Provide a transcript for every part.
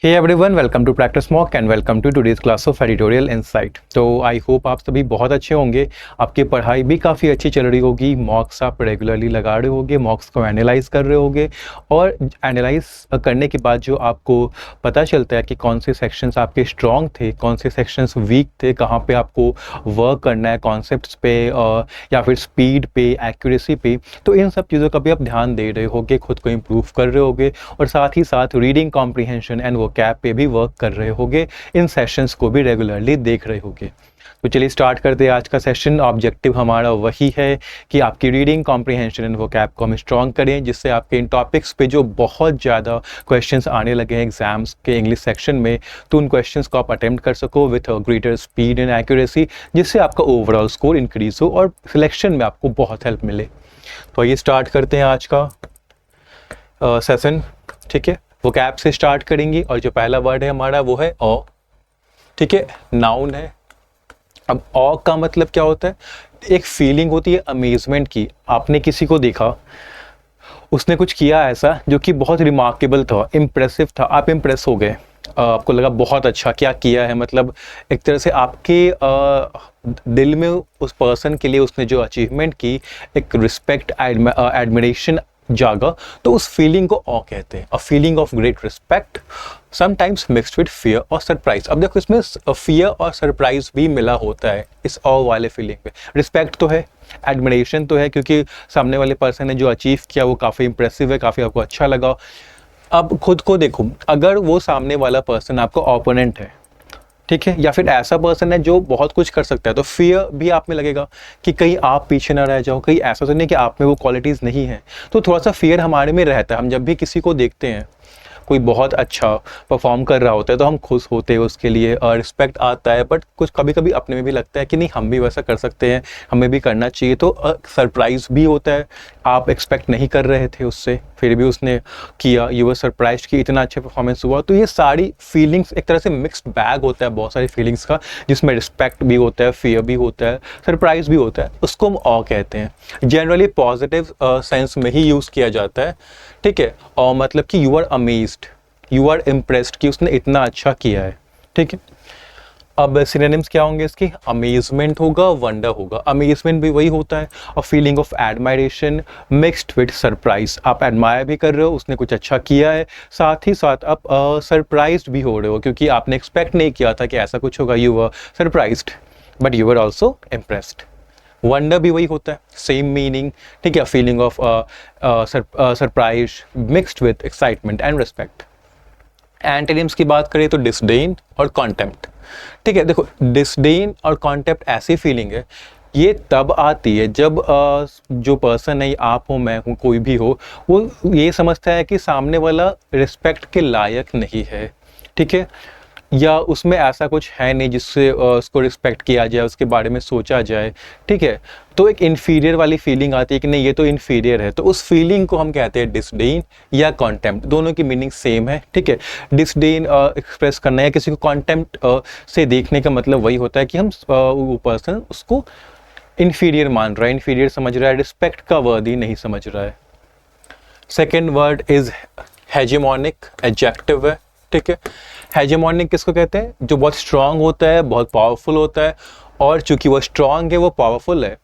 Hey everyone, welcome to practice mock and welcome to today's class of editorial insight. तो I hope आप सभी बहुत अच्छे होंगे। आपकी पढ़ाई भी काफ़ी अच्छी चल रही होगी। मॉक्स आप रेगुलरली लगा रहे होगे, मॉक्स को एनालाइज कर रहे होगे और एनालाइज करने के बाद जो आपको पता चलता है कि कौन से सेक्शंस आपके स्ट्रॉन्ग थे, कौन से सेक्शंस वीक थे, कहाँ पे आपको वर्क करना है कॉन्सेप्ट्स पे या फिर स्पीड पे, एक्यूरेसी पे। तो इन सब चीज़ों का भी आप ध्यान दे रहे होगे, खुद को इम्प्रूव कर रहे होगे और साथ ही साथ रीडिंग कॉम्प्रीहेंशन एंड कैप पे भी वर्क कर रहे होगे। इन सेशंस को भी रेगुलरली देख रहे होगे। तो चलिए स्टार्ट करते हैं आज का सेशन। ऑब्जेक्टिव हमारा वही है कि आपकी रीडिंग कॉम्प्रीहेंशन एंड वोकैब को हम स्ट्रॉन्ग करें, जिससे आपके इन टॉपिक्स पे जो बहुत ज़्यादा क्वेश्चंस आने लगे हैं एग्जाम्स के इंग्लिश सेक्शन में, तो उन क्वेश्चंस को आप अटेम्प्ट कर सको with greater speed and accuracy, जिससे आपका ओवरऑल स्कोर इंक्रीज हो और सिलेक्शन में आपको बहुत हेल्प मिले। तो आइए स्टार्ट करते हैं आज का सेशन। ठीक है, वोकैब से स्टार्ट करेंगे और जो पहला वर्ड है हमारा वो है ऑ। ठीक है, नाउन है। अब ऑ का मतलब क्या होता है? एक फीलिंग होती है अमेजमेंट की। आपने किसी को देखा, उसने कुछ किया ऐसा जो कि बहुत रिमार्केबल था, इम्प्रेसिव था, आप इम्प्रेस हो गए, आपको लगा बहुत अच्छा क्या किया है। मतलब एक तरह से आपके दिल में उस पर्सन के लिए उसने जो अचीवमेंट की, एक रिस्पेक्ट, एडमिरेशन जागा, तो उस फीलिंग को ऑ कहते हैं। A feeling of great respect sometimes mixed with fear और सरप्राइज। अब देखो, इसमें फियर और सरप्राइज भी मिला होता है इस ऑ वाले फीलिंग पे। रिस्पेक्ट तो है, एडमिरेशन तो है, क्योंकि सामने वाले पर्सन ने जो अचीव किया वो काफ़ी इंप्रेसिव है, काफ़ी आपको अच्छा लगा। अब खुद को देखो, अगर वो सामने वाला पर्सन आपका ओपोनेंट है, ठीक है, या फिर ऐसा पर्सन है जो बहुत कुछ कर सकता है, तो फियर भी आप में लगेगा कि कहीं आप पीछे ना रह जाओ, कहीं ऐसा तो नहीं कि आप में वो क्वालिटीज़ नहीं है। तो थोड़ा सा फियर हमारे में रहता है। हम जब भी किसी को देखते हैं कोई बहुत अच्छा परफॉर्म कर रहा होता है तो हम खुश होते हैं उसके लिए, और रिस्पेक्ट आता है। बट कुछ कभी कभी अपने में भी लगता है कि नहीं, हम भी वैसा कर सकते हैं, हमें भी करना चाहिए। तो सरप्राइज भी होता है, आप एक्सपेक्ट नहीं कर रहे थे उससे, फिर भी उसने किया, यू वर सरप्राइज कि इतना अच्छा परफॉर्मेंस हुआ। तो ये सारी फीलिंग्स एक तरह से मिक्स्ड बैग होता है बहुत सारी फीलिंग्स का, जिसमें रिस्पेक्ट भी होता है, फियर भी होता है, सरप्राइज भी होता है। उसको हम ऑ कहते हैं। जनरली पॉजिटिव सेंस में ही यूज़ किया जाता है। ठीक है, और मतलब कि you are amazed, you are impressed कि उसने इतना अच्छा किया है। ठीक है, अब सिनोनिम्स क्या होंगे इसके? अमेजमेंट होगा, वंडर होगा। अमेजमेंट भी वही होता है, और feeling of admiration mixed with surprise. आप एडमायर भी कर रहे हो, उसने कुछ अच्छा किया है, साथ ही साथ आप सरप्राइज्ड भी हो रहे हो, क्योंकि आपने एक्सपेक्ट नहीं किया था कि ऐसा कुछ होगा। You were surprised but you were also impressed. Wonder भी वही होता है, सेम मीनिंग। ठीक है, feeling of surprise mixed with excitement and respect. Antonyms की बात करें तो डिसडेन और कॉन्टेम्प्ट। ठीक है, देखो, डिसडेन और कॉन्टेम्प्ट ऐसी फीलिंग है, ये तब आती है जब जो पर्सन है, आप हो, मैं हूँ, कोई भी हो, वो ये समझता है कि सामने वाला रिस्पेक्ट के लायक नहीं है। ठीक है, या उसमें ऐसा कुछ है नहीं जिससे उसको रिस्पेक्ट किया जाए, उसके बारे में सोचा जाए। ठीक है, तो एक इन्फीरियर वाली फीलिंग आती है कि नहीं, ये तो इन्फीरियर है, तो उस फीलिंग को हम कहते हैं डिसडेन या कॉन्टेम्प्ट। दोनों की मीनिंग सेम है। ठीक है, डिसडेन एक्सप्रेस करना या किसी को कॉन्टेम्प्ट से देखने का मतलब वही होता है कि हम वो पर्सन उसको इन्फीरियर मान रहा है, इन्फीरियर समझ रहा है, रिस्पेक्ट का वर्दी नहीं समझ रहा है। Second word is hegemonic, adjective है। ठीक है, हेजेमोनिक किसको कहते हैं? जो बहुत स्ट्रांग होता है, बहुत पावरफुल होता है, और चूंकि वो स्ट्रांग है, वो पावरफुल है,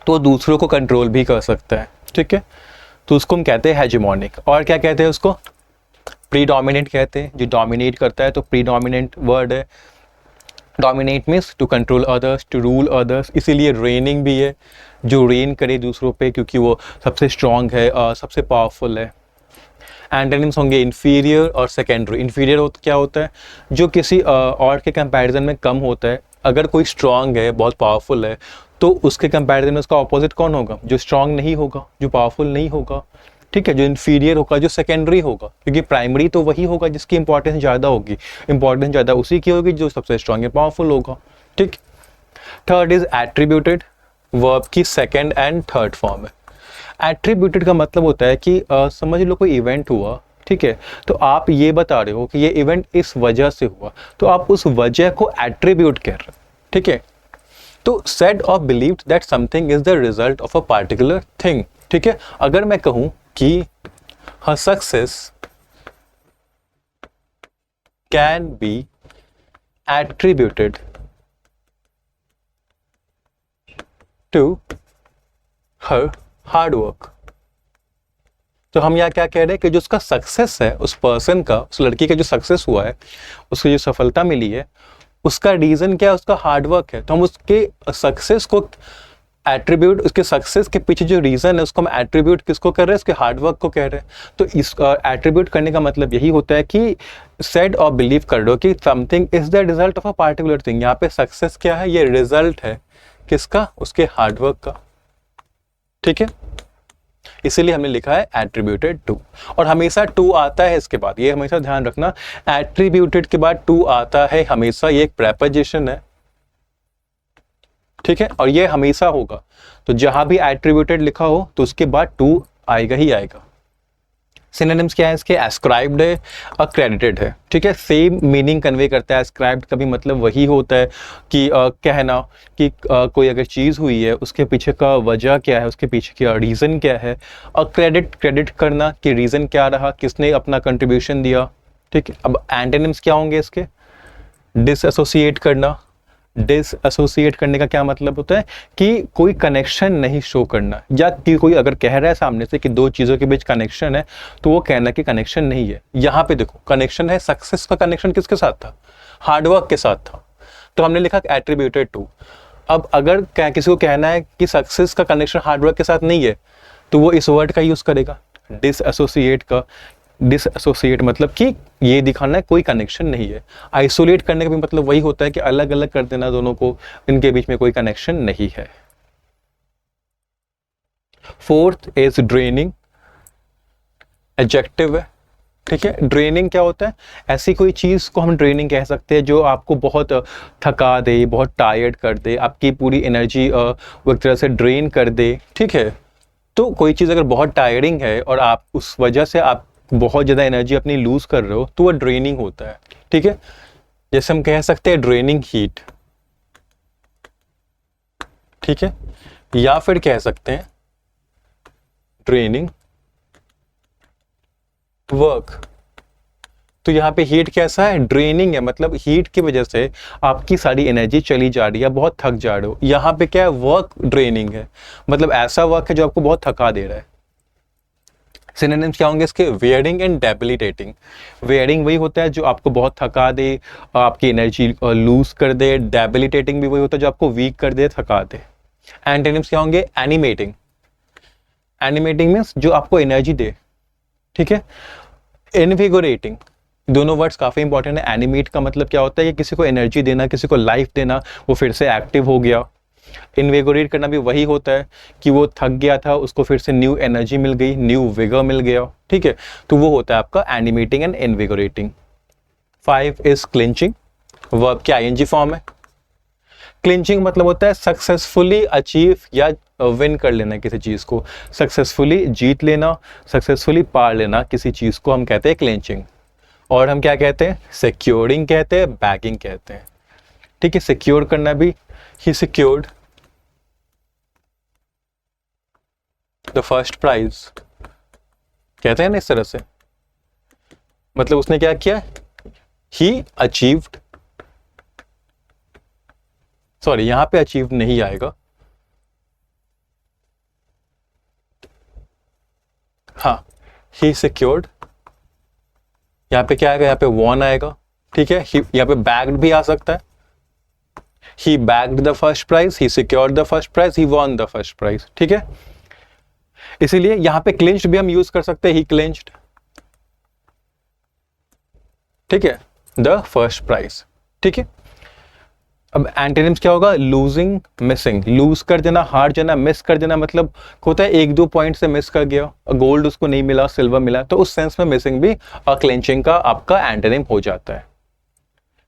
तो दूसरों को कंट्रोल भी कर सकता है। ठीक है, तो उसको हम कहते हैं हेजेमोनिक। और क्या कहते हैं उसको? प्रीडोमिनेंट कहते हैं, जो डोमिनेट करता है, तो प्रीडोमिनेंट वर्ड है। Dominate means to control others, to rule others. इसीलिए रेनिंग भी है, जो रेन करे दूसरों पे, क्योंकि वो सबसे स्ट्रांग है, सबसे पावरफुल है। एंटोनिम्स होंगे इन्फीरियर और सेकेंडरी। इन्फीरियर क्या होता है? जो किसी और के कंपैरिजन में कम होता है। अगर कोई स्ट्रांग है, बहुत पावरफुल है, तो उसके कंपैरिजन में उसका ऑपोजिट कौन होगा? जो स्ट्रांग नहीं होगा, जो पावरफुल नहीं होगा। ठीक है, जो इन्फीरियर होगा, जो सेकेंडरी होगा, क्योंकि प्राइमरी तो वही होगा जिसकी इंपॉर्टेंस ज़्यादा होगी। इंपॉर्टेंस ज़्यादा उसी की होगी जो सबसे स्ट्रांग है, पावरफुल होगा। ठीक। थर्ड इज एट्रीब्यूटेड, वर्ब की सेकेंड एंड थर्ड फॉर्म है। एट्रीब्यूटेड का मतलब होता है कि समझ लो कोई इवेंट हुआ, ठीक है, तो आप ये बता रहे हो कि ये इवेंट इस वजह से हुआ, तो आप उस वजह को एट्रीब्यूट कर रहे हो। ठीक है, तो सेड और believed that something is the result of a particular thing. ठीक है, अगर मैं कहूं कि her success can be attributed to her hard work. तो हम यहाँ क्या कह रहे हैं कि जो उसका सक्सेस है, उस पर्सन का, उस लड़की का जो सक्सेस हुआ है, उसको जो सफलता मिली है, उसका रीजन क्या है? उसका हार्डवर्क है। तो हम उसके सक्सेस को एट्रीब्यूट, उसके सक्सेस के पीछे जो रीजन है उसको हम एट्रीब्यूट किसको कर रहे हैं? उसके हार्डवर्क को कह रहे हैं। तो इस एट्रीब्यूट करने का मतलब यही होता है कि सेड और बिलीव कर लो कि something is the result of a particular thing. यहाँ पे सक्सेस क्या है? ये रिजल्ट है किसका? उसके हार्डवर्क का। ठीक है, इसीलिए हमने लिखा है एट्रीब्यूटेड टू। और हमेशा टू आता है इसके बाद, ये हमेशा ध्यान रखना, एट्रीब्यूटेड के बाद टू आता है हमेशा। ये एक प्रेपोजिशन है, ठीक है, और ये हमेशा होगा। तो जहां भी एट्रीब्यूटेड लिखा हो तो उसके बाद टू आएगा ही आएगा। सिनोनिम्स क्या है इसके? एस्क्राइब्ड है, अक्रेडिटेड है। ठीक है, सेम मीनिंग कन्वे करता है। एस्क्राइब्ड का भी मतलब वही होता है कि कहना कि कोई अगर चीज़ हुई है उसके पीछे का वजह क्या है, उसके पीछे का रीज़न क्या है। क्रेडिट करना कि रीज़न क्या रहा, किसने अपना कंट्रीब्यूशन दिया। ठीक है, अब एंटोनिम्स क्या होंगे इसके? डिसएसोसिएट करना। डिसएसोसिएट करने का क्या मतलब होता है? कि कोई कनेक्शन नहीं शो करना, या कि कोई अगर कह रहा है सामने से कि दो चीज़ों के बीच कनेक्शन है, तो वो कहना कि कनेक्शन नहीं है। यहाँ पे देखो कनेक्शन है, सक्सेस का कनेक्शन किसके साथ था? हार्डवर्क के साथ था। तो हमने लिखा एट्रीब्यूटेड टू। अब अगर किसी को कहना है कि सक्सेस का कनेक्शन हार्डवर्क के साथ नहीं है, तो वो इस वर्ड का यूज़ करेगा, डिसएसोसिएट का। डिसएसोसिएट मतलब कि ये दिखाना है कोई कनेक्शन नहीं है। आइसोलेट करने का भी मतलब वही होता है कि अलग अलग कर देना दोनों को, इनके बीच में कोई कनेक्शन नहीं है। फोर्थ इज ड्रेनिंग, एडजेक्टिव है। ठीक है, ड्रेनिंग क्या होता है? ऐसी कोई चीज़ को हम ड्रेनिंग कह सकते हैं जो आपको बहुत थका दे, बहुत टायर्ड कर दे, आपकी पूरी एनर्जी वो एक तरह से ड्रेन कर दे। ठीक है, तो कोई चीज़ अगर बहुत टायरिंग है और आप उस वजह से आप बहुत ज़्यादा एनर्जी अपनी लूज कर रहे हो, तो वो ड्रेनिंग होता है। ठीक है, जैसे हम कह सकते हैं ड्रेनिंग हीट। ठीक है, या फिर कह सकते हैं ड्रेनिंग वर्क। तो यहाँ पे हीट कैसा है? ड्रेनिंग है, मतलब हीट की वजह से आपकी सारी एनर्जी चली जा रही है, बहुत थक जा रहे हो। यहाँ पे क्या है? वर्क ड्रेनिंग है, मतलब ऐसा वर्क है जो आपको बहुत थका दे रहा है। सिनोनिम्स क्या होंगे इसके? Wearing and debilitating. वेयरिंग वही होता है जो आपको बहुत थका दे, आपकी एनर्जी लूज कर दे। डेबिलिटेटिंग भी वही होता है जो आपको वीक कर दे, थका दे। एंटोनिम्स क्या होंगे? एनिमेटिंग। एनिमेटिंग मीन्स जो आपको एनर्जी दे। ठीक है, इनविगोरेटिंग। दोनों वर्ड्स काफ़ी इंपॉर्टेंट है। एनिमेट का मतलब क्या होता है? कि किसी को एनर्जी देना, किसी को लाइफ देना, वो फिर से एक्टिव हो गया। इन्वेगोरेट करना भी वही होता है कि वो थक गया था, उसको फिर से न्यू एनर्जी मिल गई, न्यू विगर मिल गया। ठीक है, तो वो होता है आपका animating and invigorating. 5 is clinching, verb की आईएनजी फॉर्म है। क्लिंचिंग मतलब होता है सक्सेसफुली अचीव या विन कर लेना किसी चीज को, सक्सेसफुली जीत लेना, सक्सेसफुली पार लेना किसी चीज को हम कहते हैं क्लिंचिंग। और हम क्या कहते हैं? सिक्योरिंग कहते हैं, बैगिंग कहते हैं। ठीक है, सिक्योर करना भी, ही सिक्योर्ड द फर्स्ट प्राइज कहते हैं ना इस तरह से, मतलब उसने क्या किया? ही अचीव्ड, सॉरी यहां पे अचीव नहीं आएगा, हाँ, ही सिक्योर्ड। यहां पे क्या आएगा? यहाँ पे वॉन आएगा। ठीक है, यहाँ पे बैग्ड भी आ सकता है। He bagged the first prize, he secured the first prize, he won the first prize. ठीक है, इसीलिए यहां पे क्लिंच्ड भी हम यूज कर सकते हैं, ही क्लिंच्ड। ठीक है, द फर्स्ट प्राइज। ठीक है, अब एंटोनिम्स क्या होगा? Losing, missing. लूज कर देना, हार जाना। मिस कर देना मतलब होता है एक दो पॉइंट से मिस कर गया, गोल्ड उसको नहीं मिला, सिल्वर मिला, तो उस सेंस में मिसिंग भी क्लेंचिंग का आपका एंटोनिम हो जाता है।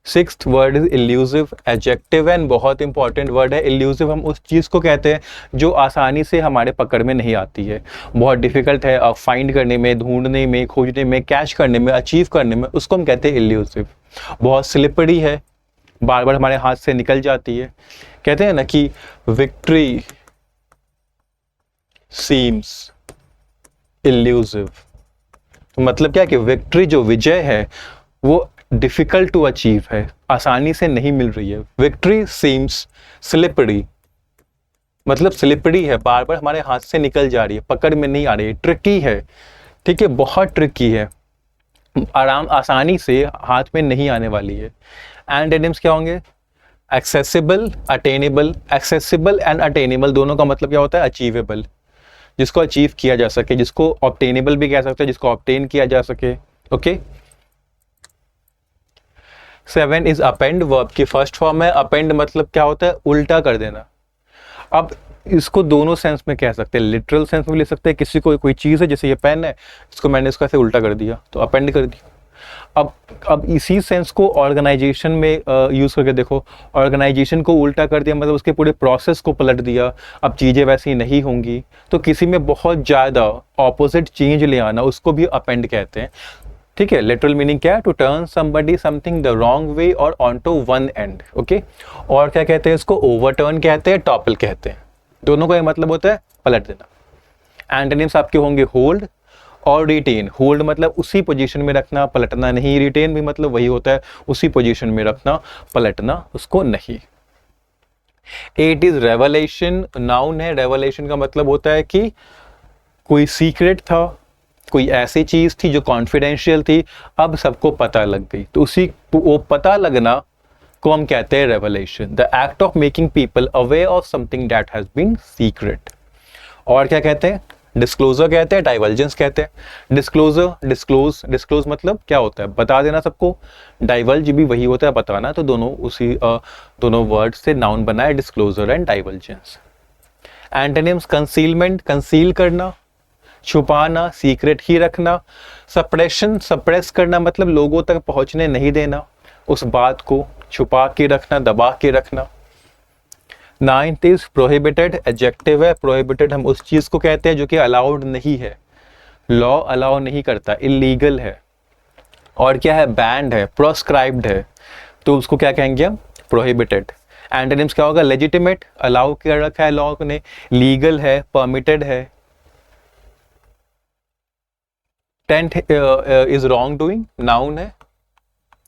6th word is elusive, adjective and बहुत इंपॉर्टेंट वर्ड है। इल्यूसिव हम उस चीज को कहते हैं जो आसानी से हमारे पकड़ में नहीं आती है, बहुत डिफिकल्ट है फाइंड करने में, ढूंढने में, खोजने में, कैच करने में, अचीव करने में, उसको हम कहते हैं इल्यूसिव। बहुत स्लिपरी है, बार बार हमारे हाथ से निकल जाती है। कहते हैं ना कि विक्ट्री सीम्स इल्यूसिव, तो मतलब क्या कि विक्ट्री जो विजय है वो डिफिकल्ट टू अचीव है, आसानी से नहीं मिल रही है। विक्ट्री सीम्स स्लिपरी, मतलब स्लिपरी है, बार बार हमारे हाथ से निकल जा रही है, पकड़ में नहीं आ रही है, ट्रिकी है, ठीक है, बहुत ट्रिकी है, आसानी से हाथ में नहीं आने वाली है। एंटोनिम्स क्या होंगे? Accessible, attainable. Accessible and attainable दोनों का मतलब क्या होता है? अचीवेबल, जिसको अचीव किया जा सके, जिसको ऑब्टेनेबल भी कह सकते हैं, जिसको ऑब्टेन किया जा सके। ओके। 7 इज अपेंड, वर्ब की फर्स्ट फॉर्म है। अपेंड मतलब क्या होता है? उल्टा कर देना। अब इसको दोनों सेंस में कह सकते हैं, लिटरल सेंस में ले सकते हैं, किसी को कोई चीज़ है, जैसे ये पेन है, इसको मैंने इसको ऐसे उल्टा कर दिया तो अपेंड कर दिया। अब इसी सेंस को ऑर्गेनाइजेशन में यूज़ करके देखो, ऑर्गेनाइजेशन को उल्टा कर दिया मतलब उसके पूरे प्रोसेस को पलट दिया, अब चीज़ें वैसी नहीं होंगी। तो किसी में बहुत ज़्यादा ऑपोजिट चेंज ले आना, उसको भी अपेंड कहते हैं, ठीक है। लिटरल मीनिंग क्या है? To turn somebody something the wrong way और on to one end. Okay. और क्या कहते हैं इसको? ओवरटर्न कहते हैं, टॉपल कहते हैं। दोनों का एक मतलब होता है पलट देना। एंटोनिम्स आपके होंगे होल्ड और रिटेन। होल्ड मतलब उसी पोजीशन में रखना, पलटना नहीं। रिटेन भी मतलब वही होता है, उसी पोजीशन में रखना, पलटना उसको नहीं। 8 इज रेवलेशन, नाउन है। रेवलेशन का मतलब होता है कि कोई सीक्रेट था, कोई ऐसी चीज थी जो कॉन्फिडेंशियल थी, अब सबको पता लग गई, तो उसी वो पता लगना को हम कहते हैं revelation. The act of making people aware of something that has been secret. और क्या कहते हैं? डिस्क्लोजर कहते हैं, डाइवल्जेंस कहते हैं। डिस्क्लोजर, डिस्क्लोज मतलब क्या होता है? बता देना सबको। डाइवल्ज भी वही होता है, बताना। तो दोनों उसी दोनों वर्ड से नाउन बना है, disclosure and divulgence. Antonyms concealment, conceal करना, छुपाना, सीक्रेट ही रखना। सप्रेशन, सप्रेस करना मतलब लोगों तक पहुंचने नहीं देना, उस बात को छुपा के रखना, दबा के रखना। 9th इज प्रोहिबिटेड, एडजेक्टिव है। प्रोहिबिटेड हम उस चीज को कहते हैं जो कि अलाउड नहीं है, लॉ अलाउ नहीं करता, इलीगल है। और क्या है? बैंड है, प्रोस्क्राइब्ड है, तो उसको क्या कहेंगे हम? प्रोहिबिटेड। एंटोनिम्स क्या होगा? लेजिटिमेट, अलाउ कर रखा है लॉ ने, लीगल है, परमिटेड है। 10th is wrong doing, noun है।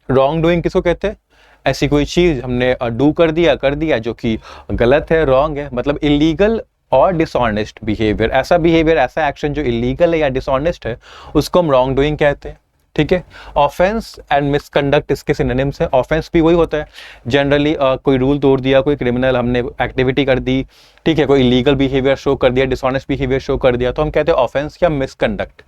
रॉन्ग डूइंग किसको कहते हैं? ऐसी कोई चीज हमने डू कर दिया जो कि गलत है, रॉन्ग है, मतलब इलीगल और डिसऑनेस्ट बिहेवियर। ऐसा बिहेवियर, ऐसा एक्शन जो इलीगल है या डिसऑनेस्ट है, उसको हम रॉन्ग डूइंग कहते हैं, ठीक है। ऑफेंस एंड मिसकंडक्ट इसके सिनोनिम्स है। ऑफेंस भी वही होता है, जनरली कोई रूल तोड़ दिया, कोई क्रिमिनल हमने एक्टिविटी कर दी, ठीक है, कोई इलीगल बिहेवियर शो कर दिया, डिसऑनेस्ट बिहेवियर शो कर दिया, तो हम कहते हैं ऑफेंस या मिसकंडक्ट।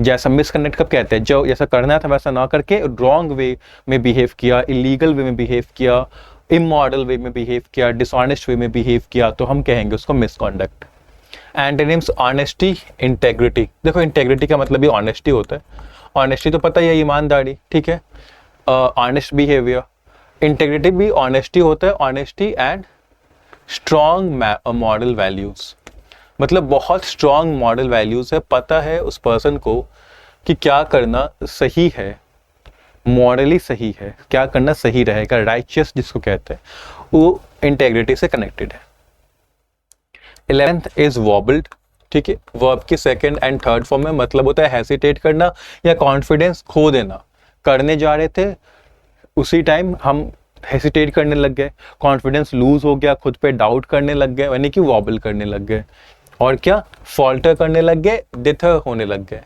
जैसा मिसकंडक्ट कब कहते हैं? जो जैसा करना था वैसा ना करके रॉन्ग वे में बिहेव किया, इलीगल वे में बिहेव किया, इमॉरल वे में बिहेव किया, डिसऑनेस्ट वे में बिहेव किया, तो हम कहेंगे उसको मिसकंडक्ट। Antonyms honesty, integrity. देखो इंटेग्रिटी का मतलब भी ऑनेस्टी होता है। ऑनेस्टी तो पता ही है, ईमानदारी, ठीक है, ऑनेस्ट बिहेवियर। इंटेग्रिटी भी ऑनेस्टी होता है, honesty and strong moral values, मतलब बहुत स्ट्रॉन्ग मॉरल वैल्यूज है, पता है उस पर्सन को कि क्या करना सही है, मॉरली सही है, क्या करना सही रहेगा, राइचियस जिसको कहते हैं, वो इंटेग्रिटी से कनेक्टेड है। 11th इज वॉबल्ड, ठीक है, वर्ब की सेकंड एंड थर्ड फॉर्म में मतलब होता है हेसिटेट करना या कॉन्फिडेंस खो देना। करने जा रहे थे, उसी टाइम हम हेसिटेट करने लग गए, कॉन्फिडेंस लूज हो गया, खुद पे डाउट करने लग गए, यानी कि वॉबल करने लग गए। और क्या? फॉल्टर करने लग गए, डिथर होने लग गए।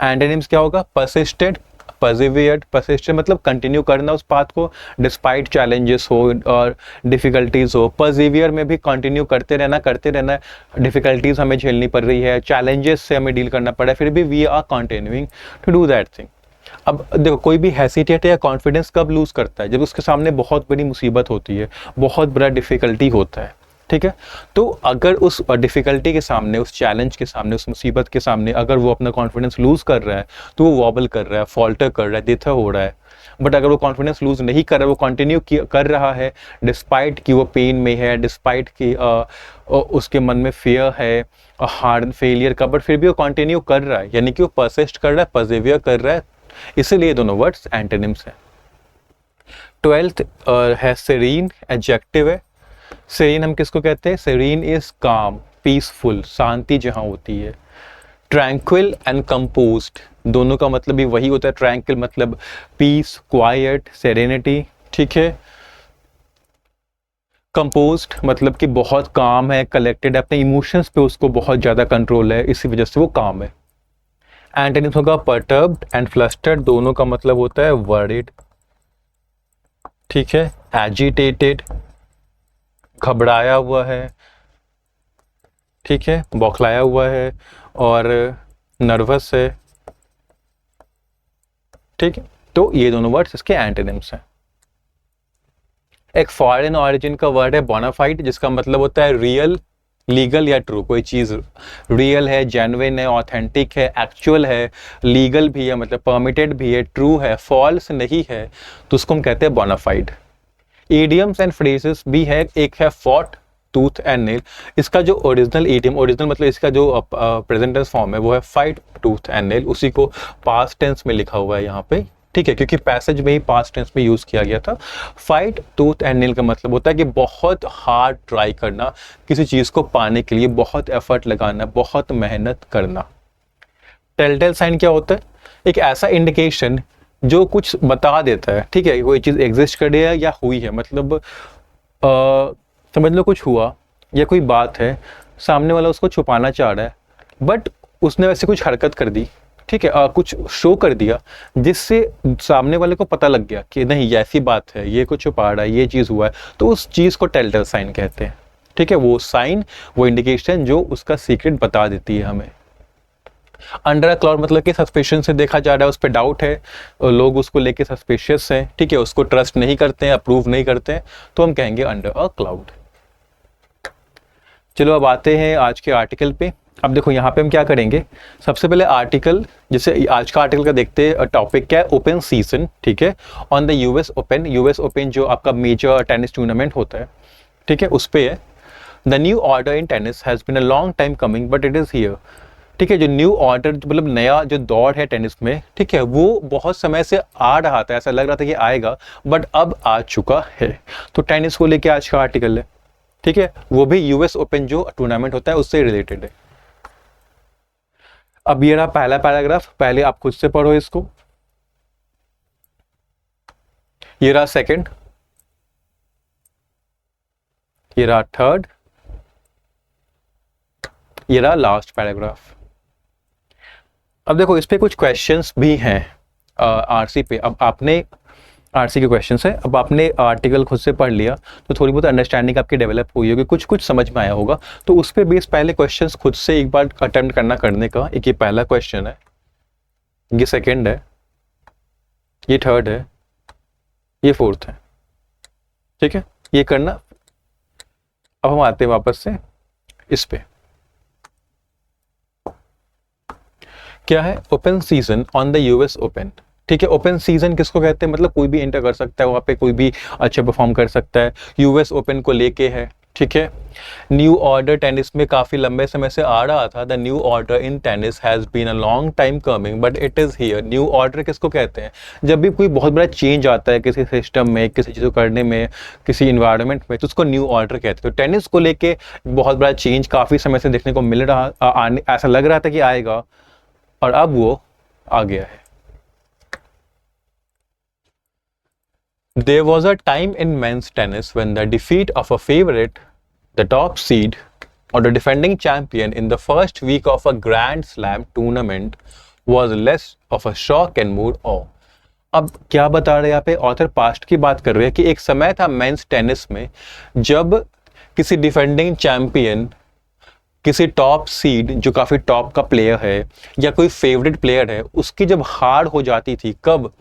एंटोनिम्स क्या होगा? परसिस्टेंट, परसिवियर्ड। परसिस्टेंट मतलब कंटिन्यू करना उस बात को, डिस्पाइट चैलेंजेस हो और डिफिकल्टीज हो। परसिवियर में भी कंटिन्यू करते रहना, डिफिकल्टीज हमें झेलनी पड़ रही है, चैलेंजेस से हमें डील करना पड़ा है, फिर भी we are continuing to do that thing. अब देखो, कोई भी हेसिटेट या कॉन्फिडेंस कब लूज करता है? जब उसके सामने बहुत बड़ी मुसीबत होती है, बहुत बड़ा डिफिकल्टी होता है, ठीक है। तो अगर उस डिफिकल्टी के सामने, उस चैलेंज के सामने, उस मुसीबत के सामने अगर वो अपना कॉन्फिडेंस लूज कर रहा है, तो वो वॉबल कर रहा है, फॉल्टर कर रहा है, डिथर हो रहा है। बट अगर वो कॉन्फिडेंस लूज नहीं कर रहा है, वो कंटिन्यू कर रहा है, डिस्पाइट कि वो पेन में है, डिस्पाइट कि उसके मन में फियर है हार्ड फेलियर का, बट फिर भी वो कंटिन्यू कर रहा है, यानी कि वो परसिस्ट कर रहा है, परसिवियर कर रहा है। इसीलिए दोनों वर्ड्स एंटोनिम्स हैं। 12th है सेरीन, एडजेक्टिव है। सेरीन हम किसको कहते हैं? सेरीन इज काम, पीसफुल, शांति जहां होती है, ट्रैंक्विल एंड कंपोज्ड दोनों का मतलब भी वही होता है। ट्रैंक्विल मतलब पीस, क्वाइट, सेरेनिटी, ठीक है। कंपोज्ड मतलब कि बहुत काम है, कलेक्टेड है, अपने इमोशंस पे उसको बहुत ज़्यादा कंट्रोल है, इसी वजह से वो काम है। एंटोनिम्स होगा परटर्ब्ड एंड फ्लस्टर्ड, दोनों का मतलब होता है वरीड, ठीक है। एजिटेटेड घबराया हुआ है, ठीक है, बौखलाया हुआ है, और नर्वस है, ठीक है। तो ये दोनों वर्ड्स इसके एंटोनिम्स हैं। एक फॉरेन ऑरिजिन का वर्ड है बोनाफाइड, जिसका मतलब होता है रियल, लीगल या ट्रू। कोई चीज़ रियल है, जेन्युइन है, ऑथेंटिक है, एक्चुअल है, लीगल भी है मतलब परमिटेड भी है, ट्रू है, फॉल्स नहीं है, तो उसको हम कहते हैं बोनाफाइड। ईडियम्स एंड फ्रेजेस भी है, एक है फॉट, टूथ एंड नेल। इसका जो ओरिजिनल ईडियम, ओरिजिनल मतलब इसका जो प्रेजेंट टेंस फॉर्म है वो है फाइट, टूथ एंड नेल, उसी को पास्ट टेंस में लिखा हुआ है यहाँ पे, ठीक है, क्योंकि पैसेज में ही पास्ट टेंस में यूज किया गया था। फाइट, टूथ एंड नेल का मतलब होता है कि बहुत हार्ड ट्राई करना, किसी चीज को पाने के लिए बहुत एफर्ट लगाना, बहुत मेहनत करना। टेलटेल साइन क्या होता है? एक ऐसा इंडिकेशन जो कुछ बता देता है, ठीक है, कोई चीज एग्जिस्ट कर रही है या हुई है, मतलब समझ लो कुछ हुआ या कोई बात है, सामने वाला उसको छुपाना चाह रहा है, बट उसने वैसे कुछ हरकत कर दी, ठीक है, कुछ शो कर दिया जिससे सामने वाले को पता लग गया कि नहीं ये ऐसी बात है, ये कुछ छुपा रहा है, ये चीज़ हुआ है, तो उस चीज़ को टेलटेल साइन कहते हैं, ठीक है। वो साइन, वो इंडिकेशन जो उसका सीक्रेट बता देती है हमें। अंडर अ क्लाउड मतलब कि सस्पिशन से देखा जा रहा है, उस पर डाउट है, लोग उसको लेके सस्पिशियस हैं, ठीक है, उसको ट्रस्ट नहीं करते हैं, अप्रूव नहीं करते हैं, तो हम कहेंगे अंडर अ क्लाउड। चलो अब आते हैं आज के आर्टिकल पे। अब देखो यहाँ पे हम क्या करेंगे, सबसे पहले आर्टिकल, जैसे आज का आर्टिकल का देखते हैं, टॉपिक क्या है, ओपन सीजन, ठीक है, on the US open. US open जो आपका मेजर टेनिस टूर्नामेंट होता है, ठीक है, उस पे है। The new order in tennis has been a long time coming but it is here, ठीक है। जो न्यू ऑर्डर मतलब नया जो दौर है टेनिस में, ठीक है, वो बहुत समय से आ रहा था, ऐसा लग रहा था कि आएगा, बट अब आ चुका है। तो टेनिस को लेके आज का आर्टिकल है, ठीक है, वो भी यूएस ओपन जो टूर्नामेंट होता है उससे रिलेटेड है। अब ये रहा पहला पैराग्राफ, पहले आप खुद से पढ़ो इसको। ये रहा सेकंड, ये रहा थर्ड, ये रहा लास्ट पैराग्राफ। अब देखो इस पे कुछ क्वेश्चंस भी हैं आरसी पे। अब आपने आरसी के क्वेश्चंस है, अब आपने आर्टिकल खुद से पढ़ लिया तो थोड़ी बहुत अंडरस्टैंडिंग आपकी डेवलप हुई होगी, कुछ कुछ समझ में आया होगा, तो उस पे बेस पहले क्वेश्चंस खुद से एक बार अटेम्प्ट करने का। एक ये पहला क्वेश्चन है, ये सेकंड है, ये थर्ड है, ये फोर्थ है, ठीक है, ये करना। अब हम आते हैं वापस से इस पे, क्या है, open season on the US open, ठीक है। ओपन सीजन किसको कहते हैं, मतलब कोई भी एंटर कर सकता है वहाँ पे, कोई भी अच्छा परफॉर्म कर सकता है, यूएस ओपन को लेके है, ठीक है। न्यू ऑर्डर टेनिस में काफ़ी लंबे समय से आ रहा था। The new order in tennis has been a long time coming but it is here. New order किसको कहते हैं, जब भी कोई बहुत बड़ा चेंज आता है किसी सिस्टम में, किसी चीज़ को करने में, किसी इन्वायरमेंट में, तो उसको न्यू ऑर्डर कहते हैं। तो टेनिस को लेके बहुत बड़ा चेंज काफ़ी समय से देखने को मिल रहा, ऐसा लग रहा था कि आएगा, और अब वो आ गया है। There was a time in men's tennis when the defeat of a favorite, the top seed, or the defending champion in the first week of a Grand Slam tournament was less of a shock and more awe. अब क्या बता रहे हैं यहाँ पे author, past की बात कर रहे हैं कि एक समय था मेंस टेनिस में जब किसी डिफेंडिंग चैंपियन, किसी टॉप सीड जो काफ़ी टॉप का प्लेयर है या कोई फेवरेट प्लेयर है, उसकी जब हार हो जाती थी, कब,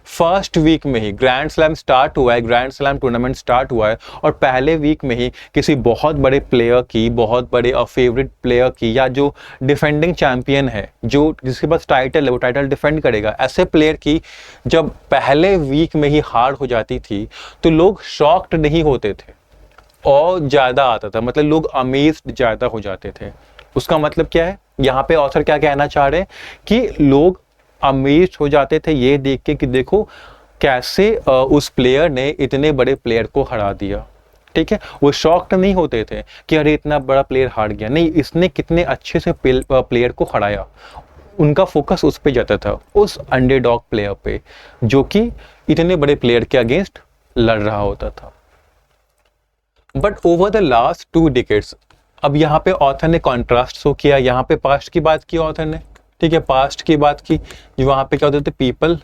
फर्स्ट वीक में ही। ग्रैंड स्लैम स्टार्ट हुआ है, ग्रैंड स्लैम टूर्नामेंट स्टार्ट हुआ है, और पहले वीक में ही किसी बहुत बड़े प्लेयर की, बहुत बड़े फेवरेट प्लेयर की, या जो डिफेंडिंग चैंपियन है, जो जिसके पास टाइटल है, वो टाइटल डिफेंड करेगा, ऐसे प्लेयर की जब पहले वीक में ही हार हो जाती थी, तो लोग शॉक्ड नहीं होते थे और ज़्यादा आता था, मतलब लोग अमेज्ड ज़्यादा हो जाते थे। उसका मतलब क्या है, यहाँ पे ऑथर क्या कहना चाह रहे हैं कि लोग अमेज्ड हो जाते थे ये देख के कि देखो कैसे उस प्लेयर ने इतने बड़े प्लेयर को हरा दिया, ठीक है, वो शॉक्ड नहीं होते थे कि अरे इतना बड़ा प्लेयर हार गया, नहीं, इसने कितने अच्छे से प्लेयर को हराया, उनका फोकस उस पे जाता था, उस अंडरडॉग प्लेयर पे जो कि इतने बड़े प्लेयर के अगेंस्ट लड़ रहा होता था। But over the last 2 decades, अब यहाँ पे ऑथर ने कॉन्ट्रास्ट शो किया, यहाँ पे पास्ट की बात की ऑथर ने, ठीक है, पास्ट की बात की, जो वहां पे क्या होते थे, पीपल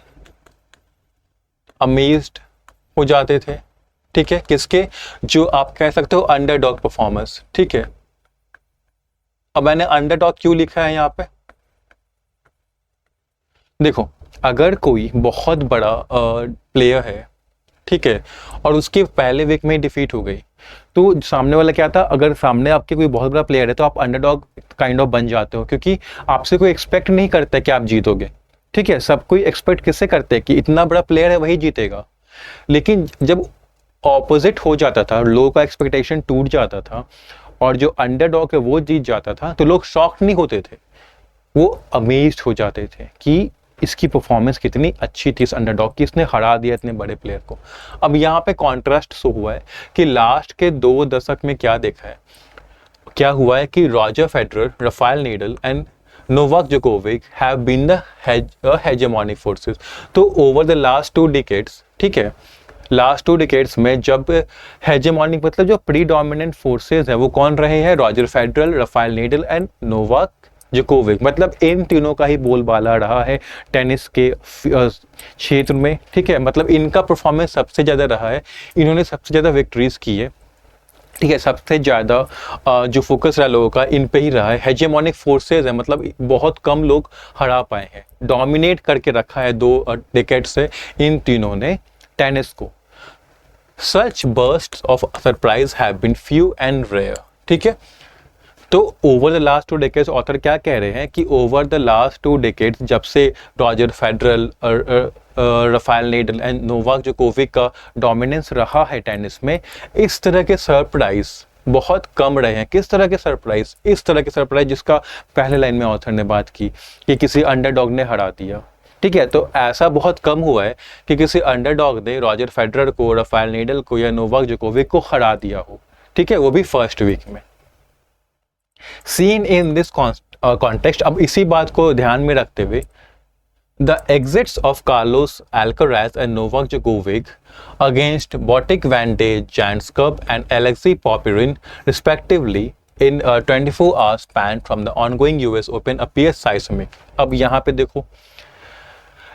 अमेज्ड हो जाते थे, ठीक है, किसके, जो आप कह सकते हो अंडरडॉग परफॉर्मेंस, ठीक है। अब मैंने अंडरडॉग क्यों लिखा है यहाँ पे, देखो, अगर कोई बहुत बड़ा प्लेयर है, ठीक है, और उसके पहले वीक में डिफीट हो गई, तो सामने वाला क्या था, अगर सामने आपके कोई बहुत बड़ा प्लेयर है तो आप अंडरडॉग काइंड ऑफ बन जाते हो, क्योंकि आपसे कोई एक्सपेक्ट नहीं करता है कि आप जीतोगे, ठीक है, सब कोई एक्सपेक्ट किससे करते हैं कि इतना बड़ा प्लेयर है वही जीतेगा। लेकिन जब ऑपोजिट हो जाता था, लोगों का एक्सपेक्टेशन टूट जाता था और जो अंडरडॉग है वो जीत जाता था, तो लोग शॉक्ड नहीं होते थे, वो अमेज्ड हो जाते थे कि इसकी परफॉर्मेंस कितनी अच्छी थी इस अंडरडॉग की, इसने हरा दिया इतने बड़े प्लेयर को। अब यहाँ पे कॉन्ट्रास्ट शो हुआ है कि लास्ट के 2 दशक में क्या देखा है, क्या हुआ है कि Roger Federer, Rafael Nadal and Novak Djokovic have been the hegemonic forces. तो ओवर द लास्ट 2 डिकेड्स, ठीक है, लास्ट 2 डिकेड्स में जब हेजेमोनिक मतलब जो प्रीडोमिनेंट फोर्सेस है वो कौन रहे हैं, Roger Federer, Rafael Nadal and Novak Djokovic, मतलब इन तीनों का ही बोलबाला रहा है टेनिस के क्षेत्र में, ठीक है, मतलब इनका परफॉर्मेंस सबसे ज़्यादा रहा है, इन्होंने सबसे ज़्यादा विक्ट्रीज की है, ठीक है, सबसे ज़्यादा जो फोकस रहा लोगों का इन पे ही रहा है। हेजेमोनिक फोर्सेस है, मतलब बहुत कम लोग हरा पाए हैं, डोमिनेट करके रखा है 2 डिकेड से इन तीनों ने टेनिस को। Such bursts of surprise have been few and rare, ठीक है। तो over the last 2 decades author क्या कह रहे हैं कि ओवर द लास्ट 2 डिकेड्स जब से Roger Federer, Rafael Nadal and Novak Djokovic का डोमिनेंस रहा है टेनिस में, इस तरह के सरप्राइज बहुत कम रहे हैं। किस तरह के सरप्राइज, इस तरह के सरप्राइज जिसका पहले लाइन में ऑथर ने बात की कि किसी अंडरडॉग ने हरा दिया, ठीक है, तो ऐसा बहुत कम हुआ है कि किसी अंडरडॉग ने रॉजर फेडरर को, राफेल नाडाल को या नोवाक जोकोविक को हरा दिया हो, ठीक है, वो भी फर्स्ट वीक में। Seen in this context, अब इसी बात को ध्यान में रखते हुए, the exits of Carlos Alcaraz and Novak Djokovic against Botic van de Janskub and Alexei Popyrin respectively in a 24-hour span from the ongoing US Open appears seismic। अब यहाँ पे देखो,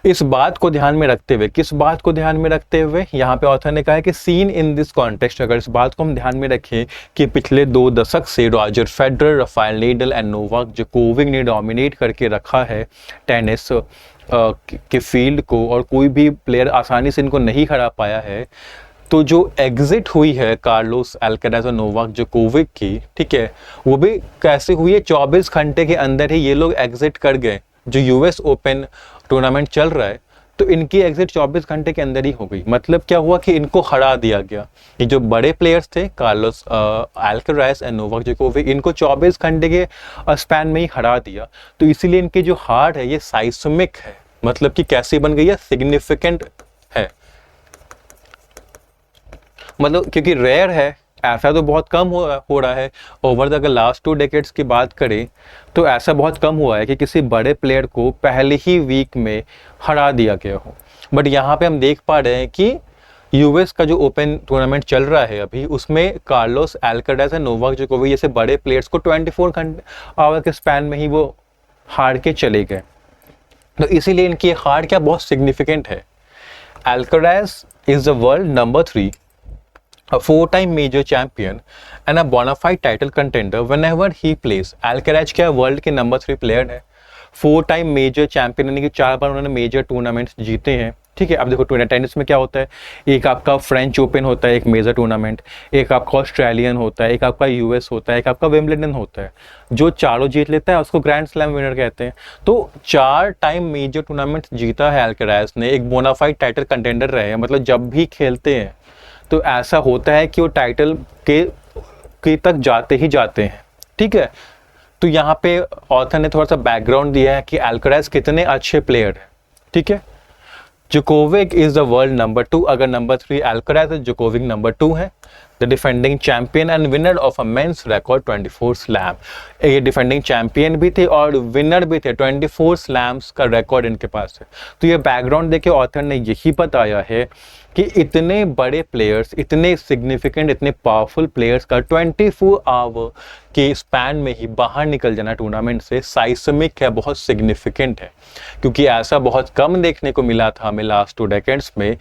इस बात को ध्यान में रखते हुए, किस बात को ध्यान में रखते हुए, यहाँ पे ऑथर ने कहा है कि सीन इन दिस कॉन्टेक्स्ट, अगर इस बात को हम ध्यान में रखें कि पिछले 2 दशक से Roger Federer, Rafael Nadal and Novak Djokovic ने डोमिनेट करके रखा है टेनिस के फील्ड को और कोई भी प्लेयर आसानी से इनको नहीं हरा पाया है, तो जो एग्जिट हुई है कार्लोस अल्काराज और नोवाक जोकोविक की, ठीक है, वो भी कैसे हुई है, 24 घंटे के अंदर ही ये लोग एग्जिट कर गए। जो यूएस ओपन टूर्नामेंट चल रहा है तो इनकी एग्जिट 24 घंटे के अंदर ही हो गई। मतलब क्या हुआ कि इनको हरा दिया गया। ये जो बड़े प्लेयर्स थे Carlos Alcaraz and Novak Djokovic, इनको 24 घंटे के स्पैन में ही हरा दिया। तो इसीलिए इनकी जो हार है ये साइस्मिक है, मतलब कि कैसी बन गई है, सिग्निफिकेंट है। मतलब क्योंकि रेयर है, ऐसा तो बहुत कम हो रहा है। ओवर द लास्ट 2 डेकेड्स की बात करें तो ऐसा बहुत कम हुआ है कि किसी बड़े प्लेयर को पहले ही वीक में हरा दिया गया हो। बट यहाँ पे हम देख पा रहे हैं कि यूएस का जो ओपन टूर्नामेंट चल रहा है अभी, उसमें कार्लोस अल्काराज और नोवाक जोकोविक जैसे बड़े प्लेयर्स को 24 आवर के स्पैन में ही वो हार के चले गए। तो इसीलिए इनकी हार क्या बहुत सिग्निफिकेंट है। Alcaraz is the world number 3, a 4-time major champion and a bona fide title contender whenever he plays। Alcaraz क्या वर्ल्ड के नंबर 3 प्लेयर है, 4-time मेजर चैंपियन, यानी कि 4 बार उन्होंने मेजर टूर्नामेंट्स जीते हैं। ठीक है, अब देखो टेनिस में क्या होता है, एक आपका फ्रेंच ओपन होता है, एक मेजर टूर्नामेंट, एक आपका ऑस्ट्रेलियन होता है, एक आपका यूएस होता है, एक आपका विंबलडन होता है। जो चारों जीत लेता है उसको ग्रैंड स्लैम विनर कहते हैं। तो 4 टाइम मेजर टूर्नामेंट जीता है अल्काराज ने, एक बोनाफाइड टाइटल कंटेंडर रहे हैं। मतलब जब भी खेलते हैं तो ऐसा होता है कि वो टाइटल के तक जाते ही जाते हैं। ठीक है, तो यहाँ पे ऑथर ने थोड़ा सा बैकग्राउंड दिया है कि अल्काराज कितने अच्छे प्लेयर हैं। ठीक है, Djokovic is the world number 2, अगर नंबर 3 अल्काराज है, जोकोविक नंबर 2 है। The defending champion and winner of a men's record 24 slam. ये डिफेंडिंग चैंपियन भी थे और विनर भी थे, 24 स्लैम्स का रिकॉर्ड इनके पास है। तो ये बैकग्राउंड देखे ऑथर ने यही बताया है कि इतने बड़े प्लेयर्स, इतने सिग्निफिकेंट, इतने पावरफुल प्लेयर्स का 24 आवर के स्पैन में ही बाहर निकल जाना टूर्नामेंट से साइस्मिक है, बहुत सिग्निफिकेंट है, क्योंकि ऐसा बहुत कम देखने को मिला था हमें लास्ट 2 डेकेड्स में,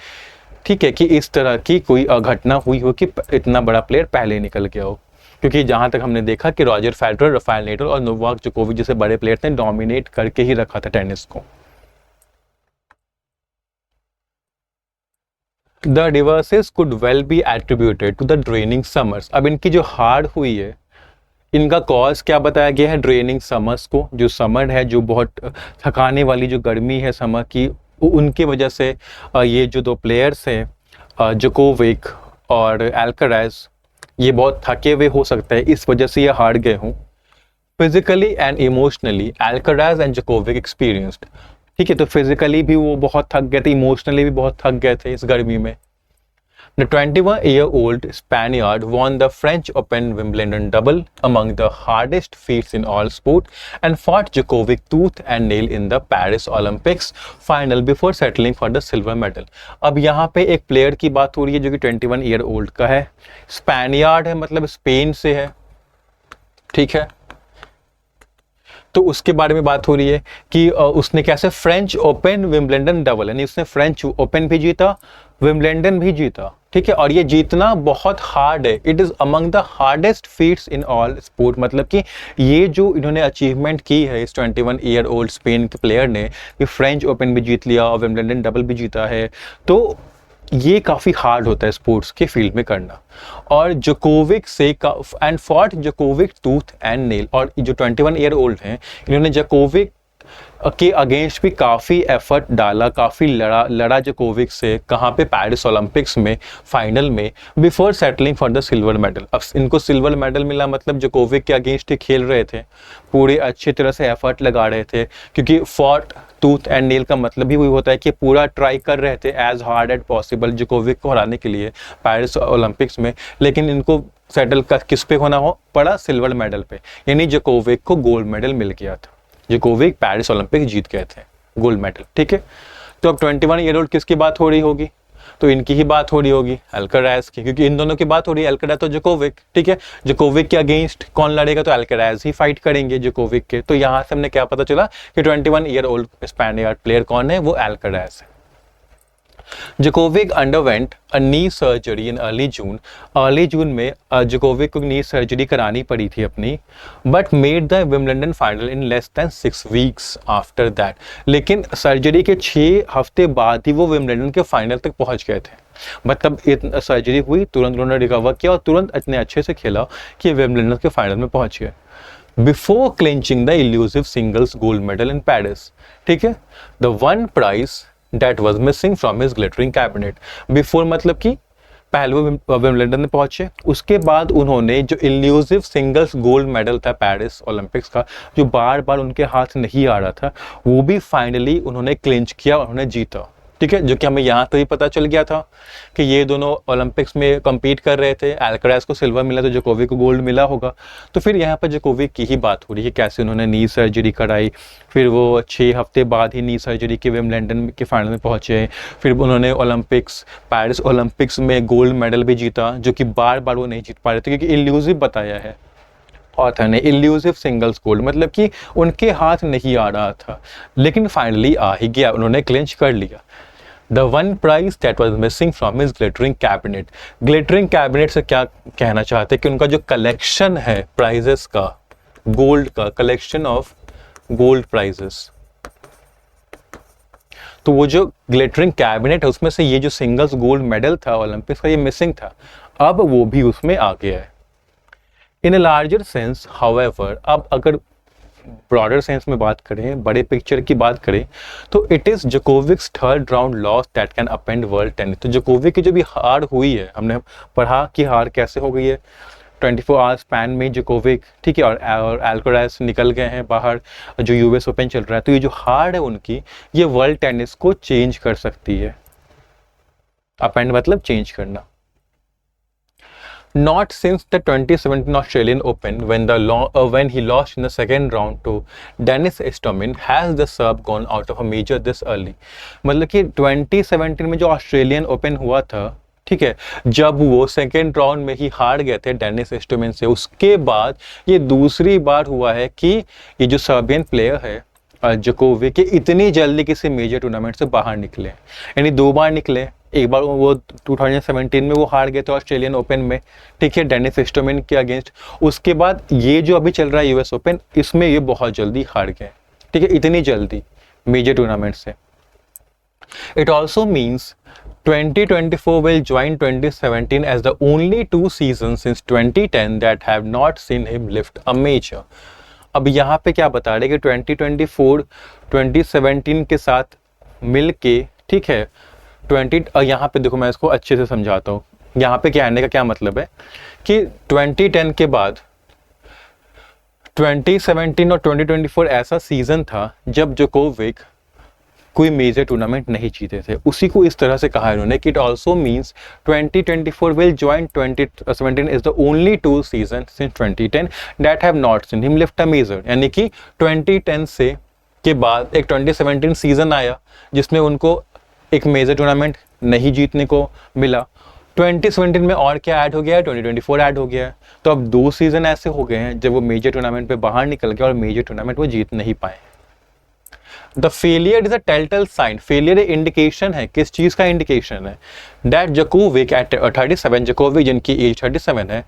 ठीक है, कि इस तरह की कोई घटना हुई हो कि इतना बड़ा प्लेयर पहले निकल गया हो। क्योंकि जहां तक हमने देखा कि रॉजर फेडरर, राफेल नडाल और नोवाक जोकोविच जैसे बड़े प्लेयर ने डोमिनेट करके ही रखा था टेनिस को। The reverses could well be attributed to the draining summers. अब इनकी जो हार हुई है, इनका कॉज क्या बताया गया है? ड्रेनिंग समर्स को, जो समर है, जो बहुत थकाने वाली जो गर्मी है समर की, उनकी वजह से ये जो 2 प्लेयर्स हैं जोकोविक और अल्कराज, ये बहुत थके हुए हो सकता है, इस वजह से ये हार गए हों। Physically and emotionally Alcaraz and Djokovic experienced, ठीक है, तो फिजिकली भी वो बहुत थक गए थे, इमोशनली भी बहुत थक गए थे इस गर्मी में। The 21-year-old Spaniard won the French Open Wimbledon double, among the hardest feats in all sport, and fought Djokovic tooth and nail in the Paris Olympics final before settling for the silver medal. अब यहाँ पे एक player की बात हो रही है जो कि 21-year-old का है, स्पेनियार्ड है, मतलब स्पेन से है, ठीक है। तो उसके बारे में बात हो रही है कि उसने कैसे फ्रेंच ओपन विंबलडन डबल, यानी उसने फ्रेंच ओपन भी जीता, विंबलडन भी जीता, ठीक है, और ये जीतना बहुत हार्ड है। It is among the hardest feats in all sport, मतलब कि ये जो इन्होंने अचीवमेंट की है इस 21-year-old स्पेन के प्लेयर ने, कि फ्रेंच ओपन भी जीत लिया और विंबलडन डबल भी जीता है, तो ये काफ़ी हार्ड होता है स्पोर्ट्स के फील्ड में करना। और जोकोविक से and fought Djokovic tooth and nail, और जो 21-year-old हैं, इन्होंने जोकोविक के अगेंस्ट भी काफ़ी एफर्ट डाला, काफ़ी लड़ा जोकोविक से, कहाँ पे? पेरिस ओलंपिक्स में फाइनल में, before settling for the silver medal. अब इनको सिल्वर मेडल मिला, मतलब जोकोविक के अगेंस्ट ही खेल रहे थे, पूरे अच्छी तरह से एफर्ट लगा रहे थे, क्योंकि फॉट टूथ एंड नेल का मतलब ही वही होता है कि पूरा ट्राई कर रहे थे as hard as possible Djokovic को हराने के लिए पेरिस ओलंपिक्स में, लेकिन इनको सेटल किस पे होना हो पड़ा? सिल्वर मेडल पे, यानी जोकोविक को गोल्ड मेडल मिल गया था। जोकोविक पेरिस ओलंपिक जीत गए थे, गोल्ड मेडल, ठीक है। तो अब 21-year-old किसकी बात हो रही होगी? तो इनकी ही बात हो रही होगी, अल्कराज की, क्योंकि इन दोनों की बात हो रही है, अल्कराज तो जोकोविक, ठीक है। जोकोविक के अगेंस्ट कौन लड़ेगा? तो अल्कराज ही फाइट करेंगे जोकोविक के। तो यहाँ से हमने क्या पता चला कि 21-year-old स्पेनियर्ड प्लेयर कौन है? वो अल्कराज है। Djokovic underwent a knee surgery in early June. Early June में जोकोविक को नी सर्जरी करानी पड़ी थी अपनी, but made the Wimbledon final in less than 6 weeks after that. लेकिन सर्जरी के 6 हफ्ते बाद ही वो विंबलडन के फाइनल तक पहुंच गए थे। मतलब सर्जरी हुई, तुरंत उन्होंने रिकवर किया और तुरंत इतने अच्छे से खेला कि विंबलडन के फाइनल में पहुंच गए, before clinching the elusive singles gold medal in Paris, ठीक है। The one prize that was missing from his glittering cabinet before, मतलब कि पहले वो विंबलडन में पहुंचे, उसके बाद उन्होंने जो इल्यूसिव सिंगल्स गोल्ड मेडल था पेरिस ओलंपिक्स का, जो बार बार उनके हाथ नहीं आ रहा था, वो भी फाइनली उन्होंने क्लिंच किया, उन्होंने जीता, ठीक है। जो कि हमें यहाँ तो ही पता चल गया था कि ये दोनों ओलंपिक्स में compete कर रहे थे, अल्कराज को सिल्वर मिला तो जोकोविक को गोल्ड मिला होगा। तो फिर यहाँ पर जोकोविक की ही बात हो रही है, कैसे उन्होंने नी सर्जरी कराई, फिर वो 6 हफ्ते बाद ही नी सर्जरी के विंबलडन के फाइनल में पहुंचे, फिर उन्होंने पेरिस ओलंपिक्स में गोल्ड मेडल भी जीता, जो कि बार बार वो नहीं जीत पा रहे थे, क्योंकि इल्यूसिव बताया है ऑथर ने, इल्यूसिव सिंगल्स गोल्ड, मतलब कि उनके हाथ नहीं आ रहा था, लेकिन फाइनली आ ही गया, उन्होंने क्लिंच कर लिया। The one prize that was missing from his glittering cabinet. Glittering cabinet से क्या कहना चाहते हैं कि उनका जो कलेक्शन है प्राइजेस का, गोल्ड का कलेक्शन ऑफ गोल्ड प्राइजेस, तो वो जो ग्लिटरिंग कैबिनेट है उसमें से ये जो सिंगल्स गोल्ड मेडल था ओलंपिक्स का, ये मिसिंग था, अब वो भी उसमें आ गया है। इन अ लार्जर सेंस हाउएवर, अब अगर ब्रॉडर सेंस में बात करें, बड़े पिक्चर की बात करें, तो it is Djokovic's third round loss that can upend world tennis. तो जोकोविक की जो भी हार हुई है, हमने पढ़ा कि हार कैसे हो गई है, 24 आवर्स स्पैन में जोकोविक, ठीक है, और अल्कराज निकल गए हैं बाहर, जो यूएस ओपन चल रहा है। तो ये जो हार है उनकी, ये वर्ल्ड टेनिस को चेंज कर सकती है। अपेंड मतलब चेंज करना। Not since the 2017 Australian Open when he lost in the second round to Dennis Istomin has the Serb gone out of a major this early. मतलब कि 2017 में जो ऑस्ट्रेलियन ओपन हुआ था, ठीक है, जब वो सेकेंड राउंड में ही हार गए थे डेनिस इस्टोमिन से, उसके बाद ये दूसरी बार हुआ है कि ये जो सर्बियन प्लेयर है जोकोविक, इतनी जल्दी किसी मेजर टूर्नामेंट से बाहर निकले, यानी 2 बार निकले। एक बार वो 2017 में वो हार गए थे ऑस्ट्रेलियन ओपन में, ठीक है, डेनिस इस्टोमिन के अगेंस्ट। उसके बाद ये जो अभी चल रहा है यूएस ओपन, इसमें ये बहुत जल्दी हार गए, ठीक है, इतनी जल्दी मेजर टूर्नामेंट से। It also means 2024 will join 2017 as the only 2 seasons since 2010 that have not seen him lift a major. अब यहाँ पे क्या बता रहे कि 2024 2017 के साथ मिल के, ठीक है, यहाँ पे देखो मैं इसको अच्छे से समझाता हूँ। यहाँ पे कहने का क्या मतलब है कि 2010 के बाद 2017 और 2024 ऐसा सीजन था जब जोकोविक कोई मेजर टूर्नामेंट नहीं जीते थे। उसी को इस तरह से कहा इन्होंने कि it also means 2024 will join 2017 is the only 2 season since 2010 that have not seen him lift a major. यानी कि 2010 से के बाद एक 2017 सीजन आया जिसमें उनको एक मेजर टूर्नामेंट नहीं जीतने को मिला। 2017 में और क्या ऐड हो गया है, 2024 ऐड हो गया है। तो अब 2 सीजन ऐसे हो गए हैं जब वो मेजर टूर्नामेंट पे बाहर निकल गए और मेजर टूर्नामेंट वो जीत नहीं पाए। The failure is a telltale sign. Failure indication है, किस चीज का इंडिकेशन है? दैट जोकोविक एट 37, जोकोविक जिनकी एज 37 है,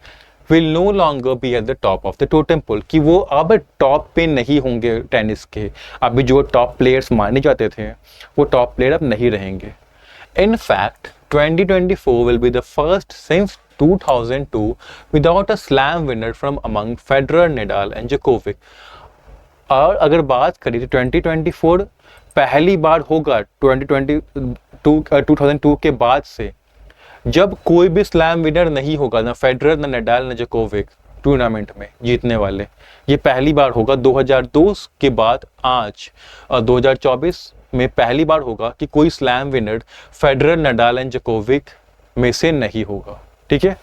will no longer be at the top of the totem pole, कि वो अब टॉप पे नहीं होंगे टेनिस के। अभी जो टॉप प्लेयर्स माने जाते थे वो टॉप प्लेयर अब नहीं रहेंगे। In fact 2024 will be the first since 2002 without a slam winner from among Federer, Nadal and Djokovic. और अगर बात करें तो 2024 पहली बार होगा 2002 के बाद से जब कोई भी स्लैम विनर नहीं होगा, ना फेडरर, ना नडाल, ना जोकोविक टूर्नामेंट में जीतने वाले। ये पहली बार होगा 2002 के बाद आज 2024 में पहली बार होगा कि कोई slam winner Federer, Nadal and Djokovic में से नहीं होगा, ठीक है।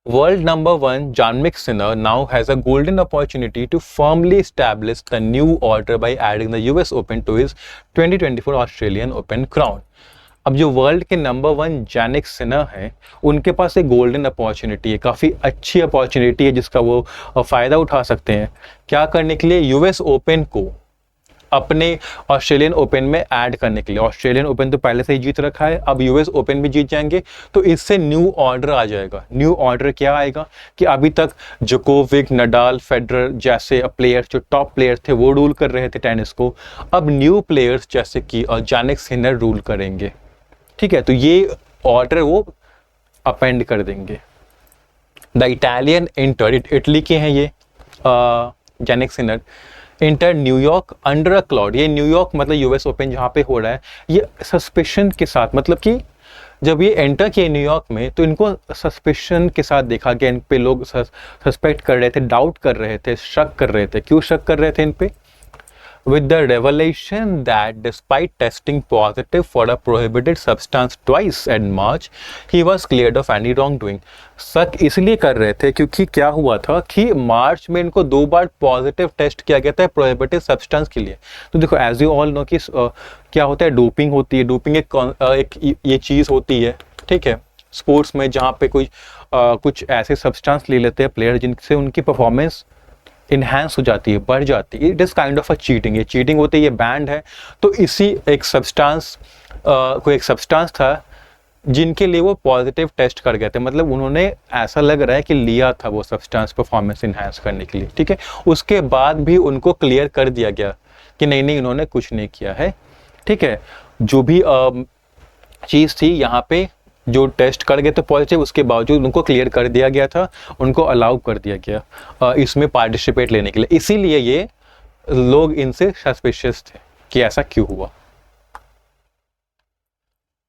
World number 1 Jannik Sinner now has a golden opportunity to firmly establish the new order by adding the US Open to his 2024 Australian Open crown. अब जो world के number 1 Jannik Sinner हैं उनके पास एक गोल्डन अपॉर्चुनिटी है, काफ़ी अच्छी opportunity है जिसका वो फ़ायदा उठा सकते हैं। क्या करने के लिए? यूएस ओपन को अपने ऑस्ट्रेलियन ओपन में ऐड करने के लिए। ऑस्ट्रेलियन ओपन तो पहले से ही जीत रखा है, अब यूएस ओपन भी जीत जाएंगे तो इससे न्यू ऑर्डर आ जाएगा। न्यू ऑर्डर क्या आएगा कि अभी तक जोकोविक, नडाल, फेडरर जैसे प्लेयर्स, जो टॉप प्लेयर थे वो रूल कर रहे थे टेनिस को, अब न्यू प्लेयर्स जैसे कि जैनिक सिनर रूल करेंगे, ठीक है। तो ये ऑर्डर वो अपेंड कर देंगे। द इटालियन इंटर, इटली के हैं ये Jannik Sinner, inter New York under a cloud. ये न्यूयॉर्क मतलब यूएस ओपन जहाँ पे हो रहा है, ये सस्पिशन के साथ, मतलब कि जब ये एंटर किए न्यूयॉर्क में तो इनको सस्पिशन के साथ देखा गया। इन पे लोग सस्पेक्ट कर रहे थे, डाउट कर रहे थे, शक कर रहे थे। क्यों शक कर रहे थे इन पे? With the revelation that despite testing positive for a prohibited substance twice in March, he was cleared of any wrongdoing. शक इसलिए कर रहे थे क्योंकि क्या हुआ था कि मार्च में इनको 2 बार पॉजिटिव टेस्ट किया गया था प्रोहिबिटेड सब्सटेंस के लिए। तो देखो एज यू ऑल नो कि क्या होता है, डोपिंग होती है। डोपिंग एक ये चीज़ होती है, ठीक है, स्पोर्ट्स में जहाँ पे कोई कुछ ऐसे सब्सटेंस ले लेते हैं प्लेयर जिनसे उनकी परफॉर्मेंस इन्हांस हो जाती है, बढ़ जाती है। It is kind of a cheating. ये चीटिंग होती है, ये बैंड है। तो इसी एक सब्सटेंस कोई एक सब्सटेंस था जिनके लिए वो पॉजिटिव टेस्ट कर गए थे, मतलब उन्होंने ऐसा लग रहा है कि लिया था वो सब्सटेंस परफॉर्मेंस इन्हांस करने के लिए, ठीक है। उसके बाद भी उनको क्लियर कर दिया गया कि नहीं नहीं इन्होंने कुछ नहीं किया है, ठीक है। जो भी चीज़ थी यहाँ पे जो टेस्ट कर गए थे पॉजिटिव, उसके बावजूद उनको क्लियर कर दिया गया था, उनको अलाउ कर दिया गया इसमें पार्टिसिपेट लेने के लिए। इसीलिए ये लोग इनसे सस्पिशियस थे कि ऐसा क्यों हुआ।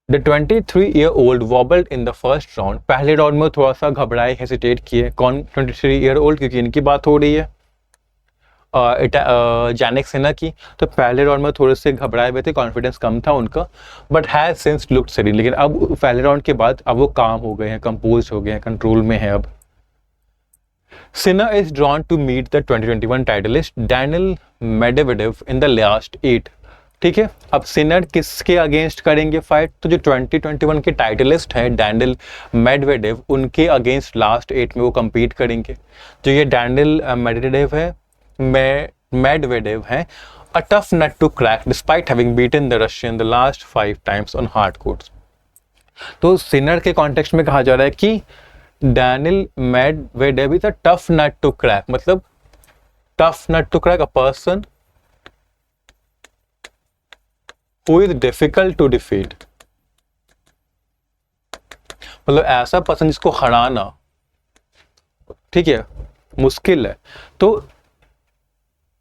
The 23-year-old wobbled in the first round. पहले राउंड में थोड़ा सा घबराए, हेसिटेट किए। कौन 23-year-old? क्योंकि इनकी बात हो रही है। जैनिक सिन्हा की, तो पहले राउंड में थोड़े से घबराए हुए थे, कॉन्फिडेंस कम था उनका, but has since looked serene, लेकिन अब पहले राउंड के बाद अब वो काम हो गए हैं, कंपोज हो गए हैं, कंट्रोल में है अब। Sinner is drawn to meet the 2021 titlist Daniel Medvedev in the last 8। ठीक है, अब सिनर किसके अगेंस्ट करेंगे फाइट, तो जो 2021 के टाइटलिस्ट हैं डैनियल मेडवेडेव, उनके अगेंस्ट लास्ट 8 में वो compete करेंगे। जो ये डैनियल मेडवेडेव हैं, a tough nut to crack despite having beaten the Russian the last 5 times on hard courts। तो सिनर के कॉन्टेक्स्ट में कहा जा रहा है कि Daniil Medvedev is a tough nut to crack, मतलब tough nut to crack, a person who is difficult to defeat, मतलब ऐसा पर्सन जिसको हराना, ठीक है, मुश्किल है। तो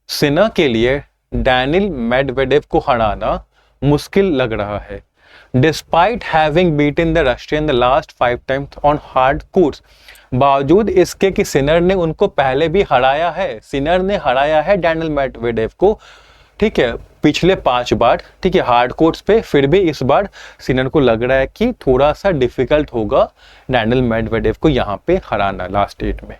सिन्हा के लिए डैनियल मेडवेडेव को हराना मुश्किल लग रहा है, despite having beaten the Russian the last 5 times on hard courts, बावजूद इसके कि सिनर ने उनको पहले भी हराया है, सिनर ने हराया है डैनियल मेडवेडेव को, ठीक है, पिछले 5 बार, ठीक है, हार्ड कोर्ट्स पे, फिर भी इस बार सिनर को लग रहा है कि थोड़ा सा डिफिकल्ट होगा डैनियल मेडवेडेव को यहाँ पे हराना लास्ट 8 में।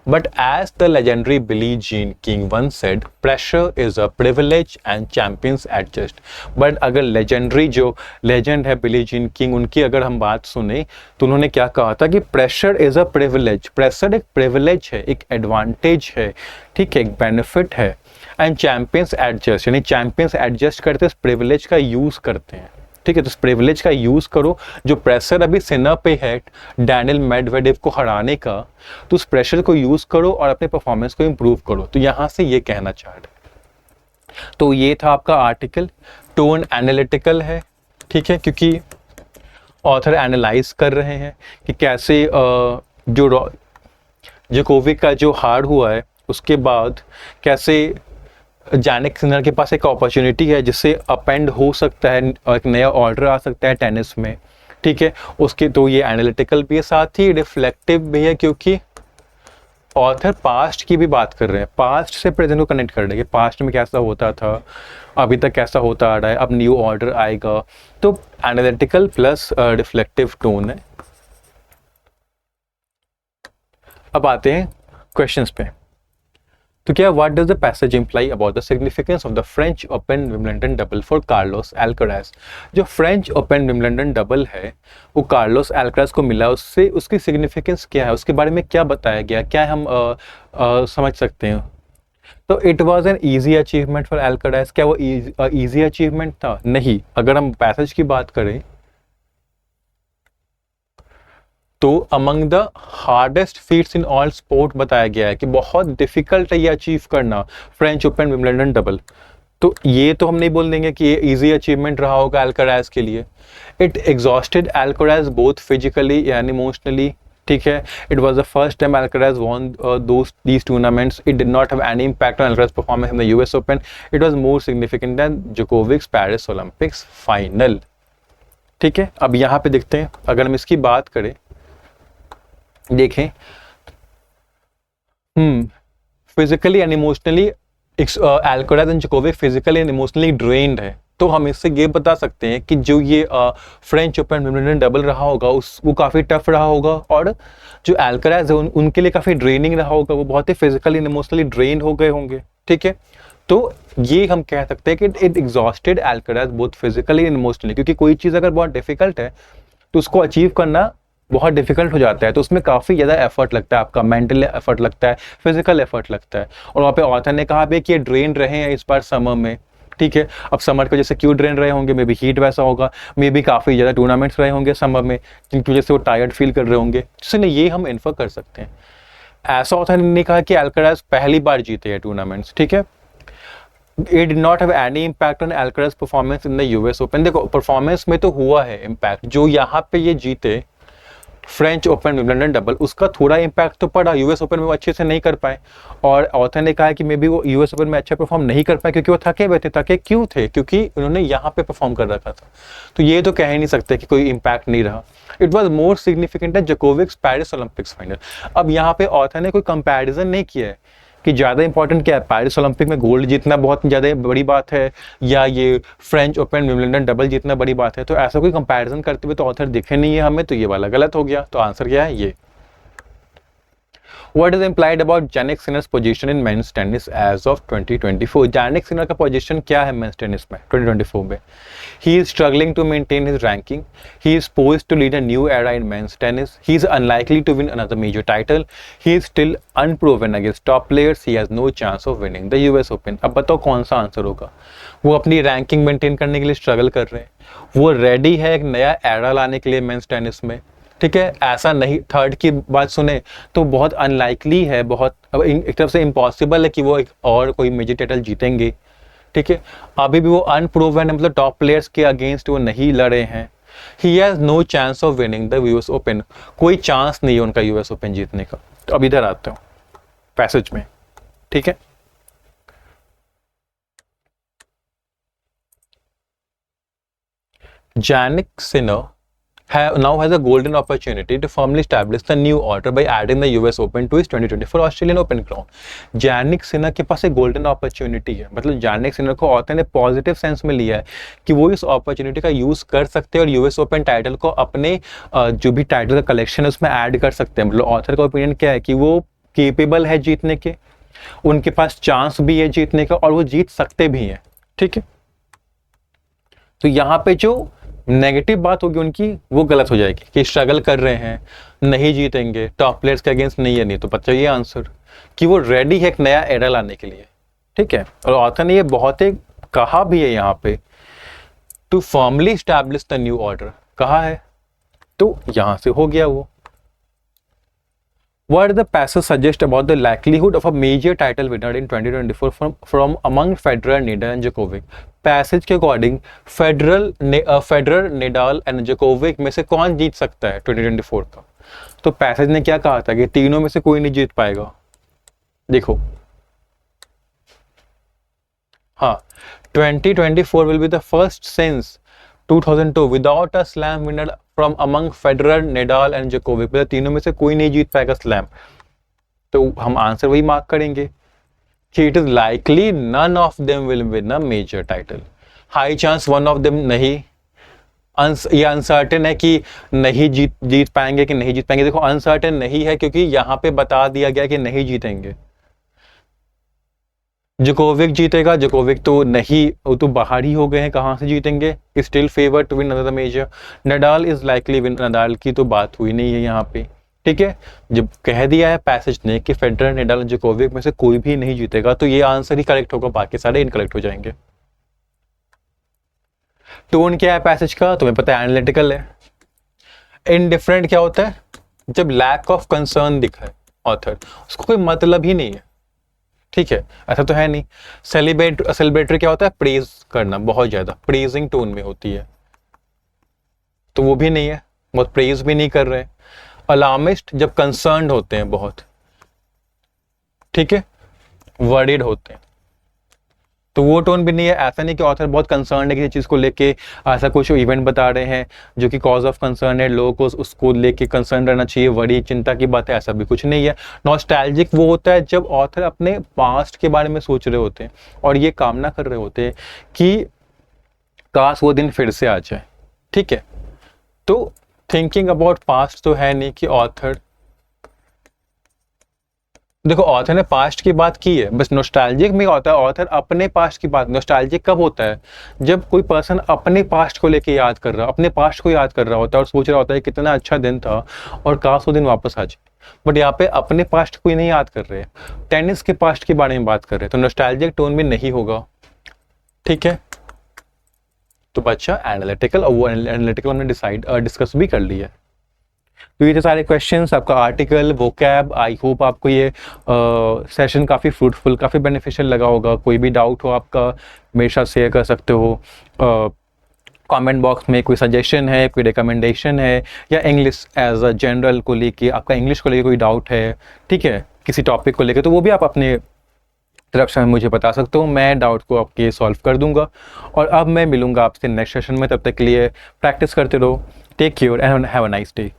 But as the legendary Billie Jean King once said, pressure is a privilege and champions adjust. But अगर लेजेंडरी जो लेजेंड है बिली जीन किंग, उनकी अगर हम बात सुने तो उन्होंने क्या कहा था कि pressure is a privilege, pressure एक प्रिविलेज है, एक एडवांटेज है, ठीक है, एक बेनिफिट है, एंड चैंपियंस एडजस्ट, यानी चैंपियंस एडजस्ट करते इस प्रिविलेज का यूज करते हैं, ठीक है। तो इस प्रिविलेज का यूज करो, जो प्रेशर अभी सिन्हा पे है डैनियल मेडवेडेव को हराने का, तो उस प्रेशर को यूज करो और अपने परफॉर्मेंस को इंप्रूव करो। तो यहां से ये कहना चाह रहे। तो ये था आपका आर्टिकल, टोन एनालिटिकल है, ठीक है, क्योंकि ऑथर एनालाइज कर रहे हैं कि कैसे जो जोकोविक का जो हार हुआ है उसके बाद कैसे जैनिक सिनर के पास एक अपॉर्चुनिटी है जिससे अपेंड हो सकता है, एक नया ऑर्डर आ सकता है टेनिस में, ठीक है। उसके तो ये एनालिटिकल भी है, साथ ही रिफ्लेक्टिव भी है, क्योंकि ऑथर पास्ट की भी बात कर रहे हैं, पास्ट से प्रेजेंट को कनेक्ट कर रहे हैं, पास्ट में कैसा होता था, अभी तक कैसा होता आ रहा है, अब न्यू ऑर्डर आएगा। तो एनालिटिकल प्लस रिफ्लेक्टिव टोन है। अब आते हैं क्वेश्चंस पे। तो क्या what does the passage imply about the significance of the French open Wimbledon double for car loans Alcaraz. जो फ्रेंच ओपन विंबलडन डबल है वो कार्लोस अल्कराज को मिला, उससे उसकी सिग्निफिकेंस क्या है, उसके बारे में क्या बताया गया, क्या हम समझ सकते हैं। तो it was an easy achievement for Alcaraz. क्या वो ईजी अचीवमेंट था? नहीं। अगर हम पैसेज की बात करें तो among the hardest feats in all sport बताया गया है कि बहुत डिफिकल्ट है ये अचीव करना, फ्रेंच ओपन विंबलडन डबल। तो ये तो हम नहीं बोल देंगे कि ये इजी अचीवमेंट रहा होगा अल्कराज के लिए। It exhausted Alcaraz both physically and emotionally, ठीक है। It was the first time Alcaraz won these tournaments. It did not have any impact on Alcaraz's performance in the US Open. It was more significant than Djokovic's Paris Olympics final, ठीक है। अब यहाँ पे देखते हैं, अगर हम इसकी बात करें, देखें, physically and emotionally Alcaraz and Djokovic physically and emotionally drained है। तो हम इससे ये बता सकते हैं कि जो ये फ्रेंच ओपन विंबलडन डबल रहा होगा वो काफ़ी टफ रहा होगा, और जो अल्कराज है उनके लिए काफ़ी ड्रेनिंग रहा होगा, वो बहुत ही फिजिकली एंड इमोशनली ड्रेन हो गए होंगे, ठीक है। तो ये हम कह सकते हैं कि it exhausted Alcaraz both physically and emotionally, क्योंकि कोई चीज़ अगर बहुत डिफिकल्ट है तो उसको अचीव करना बहुत डिफिकल्ट हो जाता है, तो उसमें काफ़ी ज़्यादा एफर्ट लगता है, आपका मेंटल एफर्ट लगता है, फिजिकल एफर्ट लगता है। और वहाँ पे ऑथर ने कहा भी कि ये ड्रेन रहे हैं इस बार समर में, ठीक है। अब समर की वजह से क्यों ड्रेन रहे होंगे, मे बी हीट वैसा होगा, मे बी काफ़ी ज़्यादा टूर्नामेंट्स रहे होंगे समर में जिनकी वजह से वो टायर्ड फील कर रहे होंगे, इसलिए ये हम इन्फर कर सकते हैं। ऐसा ऑथर ने कहा कि अल्कराज पहली बार जीते हैं टूर्नामेंट्स, ठीक है। It did not have any impact on Alcaraz's performance in the US Open। देखो परफॉर्मेंस में तो हुआ है इम्पैक्ट, जो यहाँ पे ये जीते फ्रेंच ओपन विंबलडन डबल, उसका थोड़ा इम्पैक्ट तो पड़ा, यूएस ओपन में वो अच्छे से नहीं कर पाए। और ऑथर ने कहा कि मे बी वो यूएस ओपन में अच्छा परफॉर्म नहीं कर पाए क्योंकि वो थके हुए थे। थके क्यों थे? क्योंकि उन्होंने यहाँ पे परफॉर्म कर रखा था। तो ये तो कह ही नहीं सकते कि कोई इम्पैक्ट नहीं रहा। It was more significant at Djokovic's Paris Olympics final. अब यहाँ पे ऑथर ने कोई कंपैरिजन नहीं किया है कि ज़्यादा इंपॉर्टेंट क्या है, पेरिस ओलंपिक में गोल्ड जीतना बहुत ज़्यादा बड़ी बात है या ये फ्रेंच ओपन विंबलडन डबल जीतना बड़ी बात है। तो ऐसा कोई कंपैरिजन करते हुए तो ऑथर दिखे नहीं है हमें, तो ये वाला गलत हो गया। तो आंसर क्या है, ये। What is implied about Jannik Sinner's position in men's tennis as of 2024? Jannik Sinner का position क्या है men's tennis में 2024 में? He is struggling to maintain his ranking. He is poised to lead a new era in men's tennis. He is unlikely to win another major title. He is still unproven against top players. He has no chance of winning the US Open. अब बताओ कौन सा answer होगा? वो अपनी ranking maintain करने के लिए स्ट्रगल कर रहे हैं, वो रेडी है एक नया एरा लाने के लिए मेंस टेनिस में, ठीक है। ऐसा नहीं, थर्ड की बात सुने तो बहुत अनलाइकली है, बहुत एक तरफ से इम्पॉसिबल है कि वो एक और कोई मेजर टाइटल जीतेंगे, ठीक है। अभी भी वो अनप्रूवन है, मतलब टॉप प्लेयर्स के अगेंस्ट वो नहीं लड़े हैं। He has no chance of winning the US Open, कोई चांस नहीं है उनका यूएस ओपन जीतने का। तो अब इधर आते हो पैसेज में, ठीक है। Jannik Sinner now has a golden opportunity to firmly establish the new order by adding the US Open to his 2024 Australian Open crown. Jannik Sinner के पास एक गोल्डन अपॉर्चुनिटी है, मतलब Jannik Sinner को ऑथर ने positive sense में लिया है कि वो इस अपॉर्चुनिटी का यूज कर सकते हैं और यूएस ओपन टाइटल को अपने जो भी टाइटल का कलेक्शन है उसमें ऐड कर सकते हैं। मतलब ऑथर का ओपिनियन क्या है कि वो केपेबल है जीतने के, उनके पास चांस भी है जीतने का और वो जीत सकते भी हैं, ठीक है। तो यहाँ पे जो नेगेटिव बात होगी उनकी वो गलत हो जाएगी कि स्ट्रगल कर रहे हैं, नहीं जीतेंगे, टॉप प्लेयर्स के अगेंस्ट नहीं है। नहीं तो बच्चा ये आंसर कि वो रेडी है एक नया एरा लाने के लिए, ठीक है। और ऑथर ने ये बहुत ही कहा भी है यहाँ पे, to firmly establish the new order कहा है, तो यहां से हो गया वो। What the passage suggest about the likelihood of a major title winner in 2024 from among Federer, Nadal and Djokovic? Passage के अकॉर्डिंग फेडरर, नेडाल एंड जोकोविक में से कौन जीत सकता है 2024 का? तो पैसेज ने क्या कहा था कि तीनों में से कोई नहीं जीत पाएगा। देखो, हाँ, 2024 will be the first since 2002 without a slam winner from among Federer, Nadal and Djokovic। मतलब तीनों में से कोई नहीं जीत पाएगा स्लैम। तो हम आंसर वही मार्क करेंगे कि it is likely none of them will win a major title. High chance one of them नहीं, ये अनसर्टेन है कि नहीं जीत पाएंगे कि नहीं जीत पाएंगे। देखो, अनसर्टेन नहीं है क्योंकि यहाँ पे बता दिया गया कि नहीं जीतेंगे। जोकोविक जीतेगा, जोकोविक तो नहीं, वो तो बाहर ही हो गए हैं, कहाँ से जीतेंगे, still favour to win another major. Nadal is likely win, Nadal की तो बात हुई नहीं है यहाँ पे, ठीक है। जब कह दिया है पैसेज ने कि फेडरर, नडाल, जोकोविक में से कोई भी नहीं जीतेगा, तो ये आंसर ही करेक्ट होगा, बाकी सारे इनकरेक्ट हो जाएंगे। टोन क्या है पैसेज का, तुम्हें पता है, एनालिटिकल है। इनडिफरेंट क्या होता है, जब लैक ऑफ कंसर्न दिखा है ऑथर, उसको कोई मतलब ही नहीं है, ठीक है, ऐसा तो है नहीं। सेलिब्रेटरी क्या होता है, प्रेज करना, बहुत ज्यादा प्रेजिंग टोन में होती है, तो वो भी नहीं है, बहुत प्रेज भी नहीं कर रहे। अलार्मिस्ट जब कंसर्न्ड होते हैं बहुत, ठीक है, वरीड होते हैं, तो वो टोन भी नहीं है। ऐसा नहीं कि ऑथर बहुत कंसर्न है किसी चीज को लेके, ऐसा कुछ इवेंट बता रहे हैं जो कि कॉज ऑफ कंसर्न है, लोगों को उसको लेके कंसर्न रहना चाहिए, बड़ी चिंता की बात है, ऐसा भी कुछ नहीं है। नॉस्टैल्जिक वो होता है जब ऑथर अपने पास्ट के बारे में सोच रहे होते हैं और ये कामना कर रहे होते हैं कि काश वो दिन फिर से आ जाए, ठीक है। तो थिंकिंग अबाउट पास्ट तो है नहीं कि ऑथर, देखो ऑथर ने पास्ट की बात की है, बस नॉस्टैल्जिक में होता है ऑथर अपने पास्ट की बात। नॉस्टैल्जिक कब होता है, जब कोई पर्सन अपने पास्ट को लेके याद कर रहा, अपने पास्ट को याद कर रहा होता है और सोच रहा होता है कितना अच्छा दिन था और काश वो दिन वापस आ जाए। बट यहाँ पे अपने पास्ट को ही नहीं याद कर रहे, टेनिस के पास्ट के बारे में बात कर रहे हैं, तो नॉस्टैल्जिक टोन में नहीं होगा, ठीक है। तो बच्चा एनालिटिकल, और वो एनालिटिकल हमने डिस्कस भी कर लिया है। तो ये थे सारे क्वेश्चंस, आपका आर्टिकल, वोकैब। आई होप आपको ये सेशन काफ़ी फ्रूटफुल, काफ़ी बेनिफिशियल लगा होगा। कोई भी डाउट हो आपका मेरे साथ शेयर कर सकते हो कमेंट बॉक्स में। कोई सजेशन है, कोई रिकमेंडेशन है, या इंग्लिश एज अ जनरल को लेके, आपका इंग्लिश को लेके कोई डाउट है, ठीक है, किसी टॉपिक को लेके, तो वो भी आप अपने तरफ से मुझे बता सकते हो, मैं डाउट को आपके सॉल्व कर दूंगा। और अब मैं मिलूंगा आपसे नेक्स्ट सेशन में, तब तक के लिए प्रैक्टिस करते रहो। Take care and have a nice day.